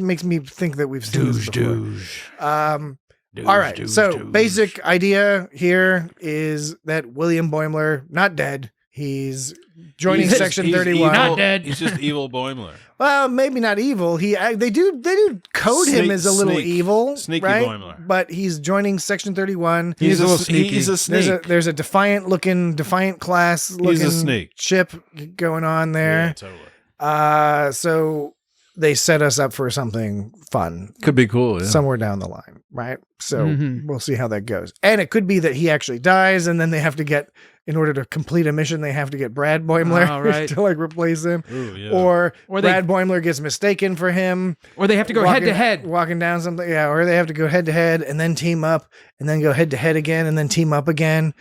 makes me think that we've seen this before. All right, so basic idea here is that William Boimler, not dead, he's joining Section 31. Evil. Not dead. He's just evil Boimler. Well, maybe not evil. They do code him as a little evil, sneaky right? Boimler. But he's joining Section 31. He's a little sneaky. He's a snake. There's a defiant class looking ship going on there. Yeah, totally. So they set us up for something fun. Could be cool, yeah. Somewhere down the line, right? So we'll see how that goes. And it could be that he actually dies, and then they have to get, in order to complete a mission, they have to get Brad Boimler to like replace him. Ooh, yeah. Or Brad Boimler gets mistaken for him. Or they have to go head to head. Walking down something, yeah. Or they have to go head to head and then team up, and then go head to head again, and then team up again.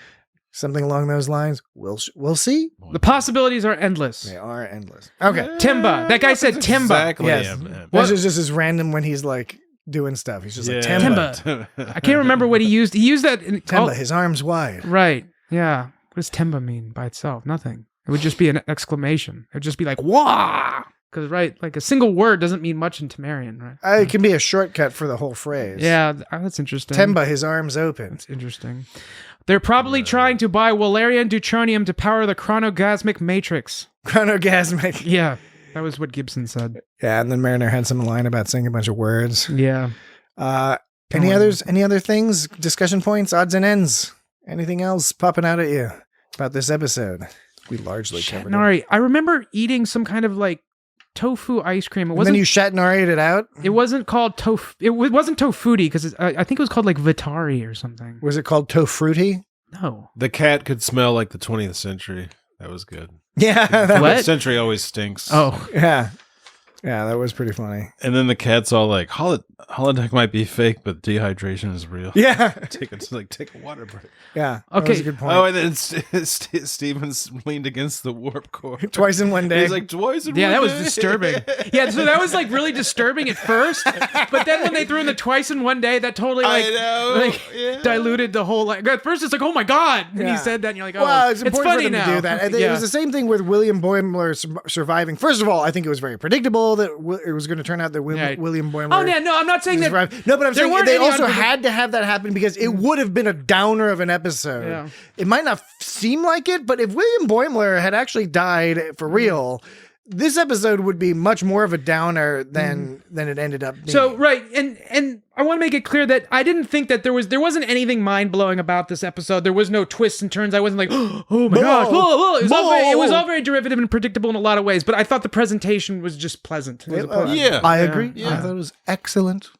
Something along those lines. We'll see. The possibilities are endless. They are endless. Okay. Timba. That guy said Timba. Exactly. Yes. This is just as random when he's like doing stuff. He's just like Timba. I can't remember what he used. He used that. Timba, his arms wide. Right. Yeah. What does Timba mean by itself? Nothing. It would just be an exclamation. It would just be like, wah! Because, like a single word doesn't mean much in Temerian, right? It can be a shortcut for the whole phrase. Yeah, that's interesting. Timba, his arms open. That's interesting. They're probably trying to buy Walarian Deuteronium to power the chronogasmic matrix. Chronogasmic. Yeah, that was what Gibson said. Yeah, and then Mariner had some line about saying a bunch of words. Yeah. Any other things? Discussion points, odds and ends? Anything else popping out at you about this episode? We largely covered it. I remember eating some kind of like tofu ice cream. And then you Shatneri'd it out? It wasn't called tofu. It wasn't tofuti because I think it was called like Vitari or something. Was it called Tofruity? No. The cat could smell like the 20th century. That was good. Yeah. The 20th century always stinks. Oh. Yeah. Yeah, that was pretty funny. And then the cat's all like, holodeck might be fake, but dehydration is real. Yeah. take a water break. Yeah. Okay. That was a good point. Oh, and then Stevens leaned against the warp core. Twice in one day. He's like, twice in one day. Yeah, that was disturbing. Yeah, so that was like really disturbing at first, but then when they threw in the twice in one day, that totally like, diluted the whole. Like at first, it's like, oh my god, when he said that, and you're like, oh, well, it's important funny for them now. to do that. It was the same thing with William Boimler surviving. First of all, I think it was very predictable that it was going to turn out that William Boimler. Oh yeah, no, I'm not saying that. No, but I'm saying weren't they any also had to have that happen because it would have been a downer of an episode. Yeah. It might not seem like it, but if William Boimler had actually died for real, this episode would be much more of a downer than it ended up being. So right, and I want to make it clear that I didn't think that there wasn't anything mind blowing about this episode. There was no twists and turns. I wasn't like, oh my gosh, whoa. It was all very derivative and predictable in a lot of ways. But I thought the presentation was just pleasant. I agree. Yeah. I thought it was excellent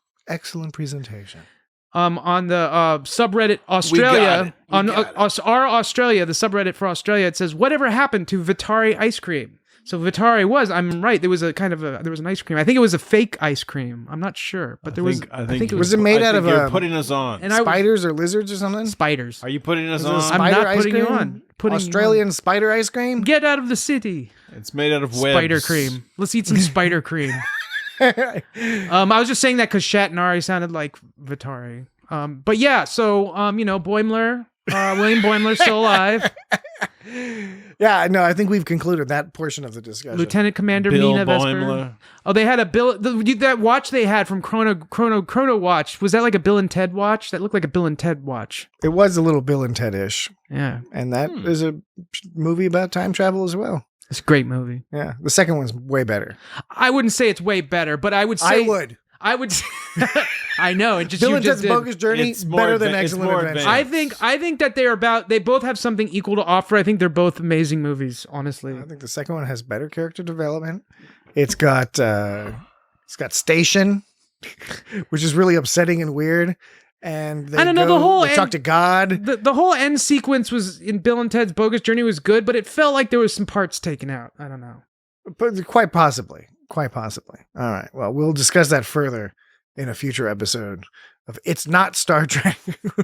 presentation. On the subreddit Australia, our Australia, the subreddit for Australia, it says, whatever happened to Vitari ice cream? So Vitari I'm right. There was there was an ice cream. I think it was a fake ice cream. I'm not sure, but I think it was it made out of you're putting us on. and spiders or lizards or something? spiders. Are you putting us Is it a on? I'm spider not ice putting you cream? on. Putting you Australian spider ice cream? Get out of the city. It's made out of webs. Spider cream. Let's eat some spider cream. I was just saying that because Shatnari sounded like Vitari. But yeah, so Boimler, William Boimler's still alive. Yeah, no, I think we've concluded that portion of the discussion. Lieutenant Commander Bill Mina Vesper. Boimler. Oh, they had a Bill. That watch they had from Chrono Watch, was that like a Bill and Ted watch? That looked like a Bill and Ted watch. It was a little Bill and Ted-ish. Yeah, And that is a movie about time travel as well. it's a great movie. Yeah, the second one's way better. I wouldn't say it's way better, but I would say I would. I know. It just Bill you and just Ted's did. Bogus Journey It's more better than adva- it's Excellent more Adventure. advanced. I think that they both have something equal to offer. I think they're both amazing movies. Honestly, I think the second one has better character development. It's got Station, which is really upsetting and weird. And they I don't know, the whole they talk to God. the whole end sequence was in Bill and Ted's Bogus Journey was good, but it felt like there was some parts taken out. I don't know. But quite possibly. All right. Well, we'll discuss that further in a future episode of It's Not Star Trek.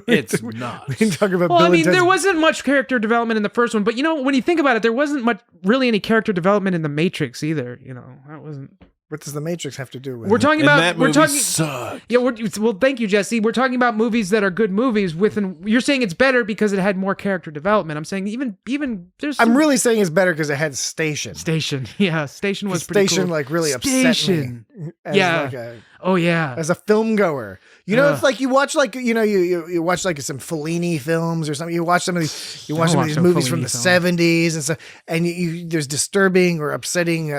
It's not. We can talk about Well, Bill I mean, and Ted's. there wasn't much character development in the first one, but when you think about it, there wasn't really any character development in the Matrix either. That wasn't. What does the Matrix have to do with We're it? talking And about. that We're movie talking. sucked. Yeah. Well, thank you, Jesse. We're talking about movies that are good movies. You're saying it's better because it had more character development. I'm saying even there's. I'm really saying it's better because it had Station. Station. Yeah, Station was pretty Station cool. like really upset Station. me. As Yeah. Oh yeah. as a film goer. It's like you watch like you watch like some Fellini films or something. You watch some of these movies from the Fellini 70s and stuff, and there's disturbing or upsetting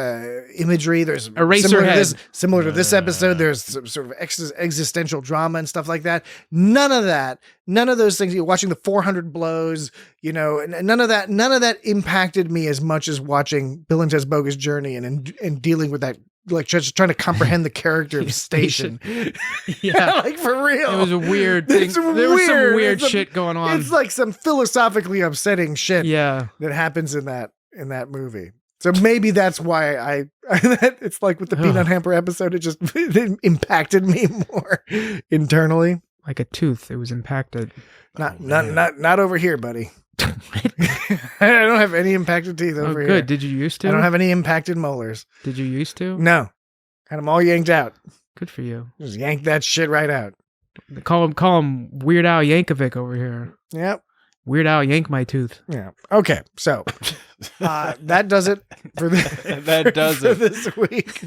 imagery. There's similar to this episode. There's some sort of existential drama and stuff like that. None of those things. You're watching the 400 Blows. None of that impacted me as much as watching Bill and Ted's Bogus Journey and dealing with that. Like just trying to comprehend the character of Station. Yeah. Like for real. It was a weird thing. There was some weird shit going on. It's like some philosophically upsetting shit Yeah. that happens in that movie. So maybe that's why it's like with the Peanut Hamper episode, it impacted me more internally. Like a tooth, it was impacted. Not over here, buddy. I don't have any impacted teeth over here. Good. Did you used to? I don't have any impacted molars. Did you used to? No. Had them all yanked out. Good for you. Just yank that shit right out. Call him Weird Al Yankovic over here. Yep. Weird Al yank my tooth. Yeah. Okay. So that does it for this week.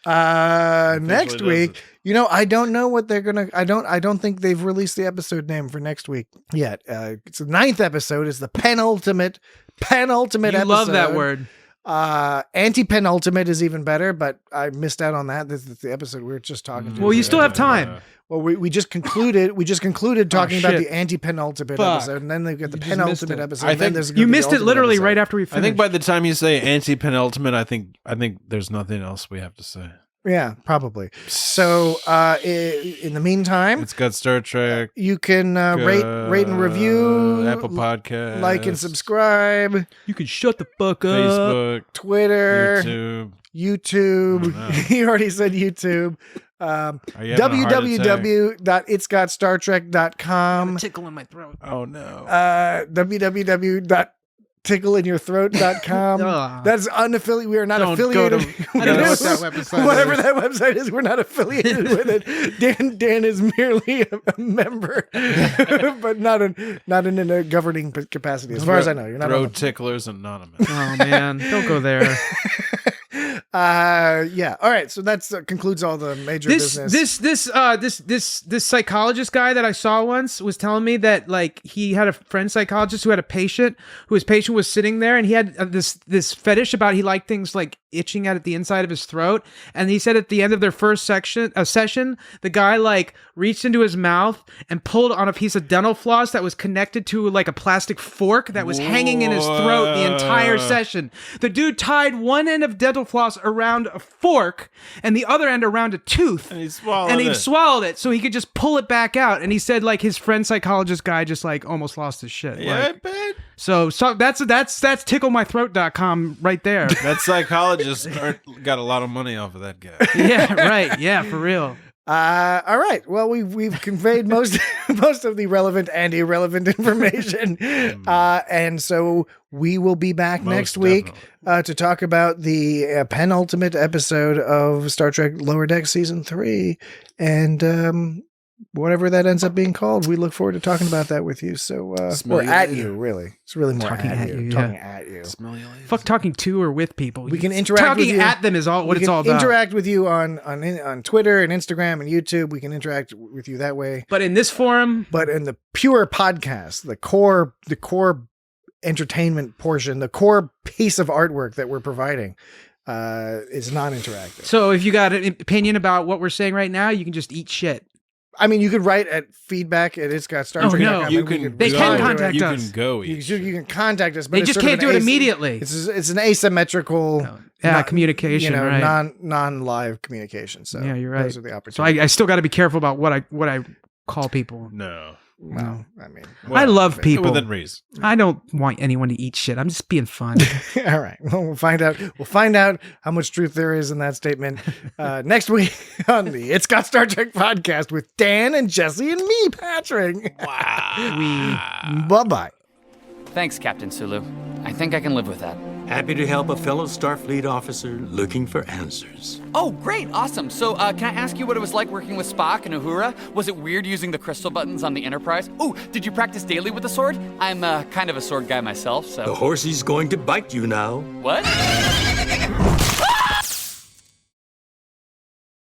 Next week, I don't know what they're gonna. I don't think they've released the episode name for next week yet. It's the 9th episode. It's the penultimate episode. You love that word. Anti-penultimate is even better, but I missed out on that. This is the episode we were just talking to. Well, you still have time. Well, we just concluded talking about shit. the anti-penultimate Fuck. episode, and then they've got the You just missed penultimate it. episode. I and then think there's gonna You be the missed it ultimate literally episode. right after we finished. I think by the time you say anti-penultimate, I think there's nothing else we have to say. Yeah, probably. So, in the meantime, It's got Star Trek. you can rate and review, Apple Podcasts, like and subscribe, you can shut the fuck up. Facebook, Twitter, YouTube. YouTube. Oh, no. He already said YouTube. Are you having a heart attack? www.itsgotstartrek.com. Tickle in my throat. Oh no. www.tickleinayourthroat.com. That's unaffiliated. We are not Don't affiliated. go to- I don't know what that website Whatever is. that website is, we're not affiliated with it. Dan is merely a member, but not in a governing capacity. As far as I know, you're not. Throat Ticklers Anonymous. Oh man, don't go there. Yeah. All right. So that's concludes all the major business. This psychologist guy that I saw once was telling me that like he had a friend psychologist who had a patient whose patient was sitting there, and he had this fetish about he liked things like itching at the inside of his throat, and he said at the end of their first session, the guy like reached into his mouth and pulled on a piece of dental floss that was connected to like a plastic fork that was hanging in his throat the entire session. The dude tied one end of dental floss around a fork and the other end around a tooth, And he swallowed it. so he could just pull it back out. And he said like his friend psychologist guy just like almost lost his shit. Yeah, Like, I bet. so that's ticklemythroat.com right there. That psychologist got a lot of money off of that guy. Yeah, right. Yeah, for real. All right. Well, we've conveyed most of the relevant and irrelevant information, and so we will be back next week to talk about the penultimate episode of Star Trek Lower Deck Season 3, and whatever that ends up being called. We look forward to talking about that with you. So, or at you, really. It's really more Talking at you, Talking yeah. at you. Smell you later. Fuck talking to or with people. We can interact Talking with you. at them is all what We it's can all about. interact with you on Twitter and Instagram and YouTube. We can interact with you that way. But in this forum, But in the pure podcast, the core entertainment portion, the core piece of artwork that we're providing is non-interactive. so if you got an opinion about what we're saying right now, you can just eat shit. I mean, you could write at feedback at itsgotstartrek.com. Oh, no. You and we can could They go, can respond to it. contact you us. can go. You can contact us, but They it's just sort of can't an do it immediately. It's an asymmetrical, Communication, right. non-live communication. So Yeah, you're right. Those are the So opportunities. I still got to be careful about what I call people. No. Well, I mean, I love people. Within reason. I don't want anyone to eat shit. I'm just being fun. all right. Well, we'll find out. We'll find out how much truth there is in that statement next week on the It's Got Star Trek podcast with Dan and Jesse and me, Patrick. Wow. Bye-bye. Thanks, Captain Sulu. I think I can live with that. Happy to help a fellow Starfleet officer looking for answers. Oh, great, awesome. So, can I ask you what it was like working with Spock and Uhura? Was it weird using the crystal buttons on the Enterprise? Oh, did you practice daily with the sword? I'm kind of a sword guy myself, so. The horsey's going to bite you now. What?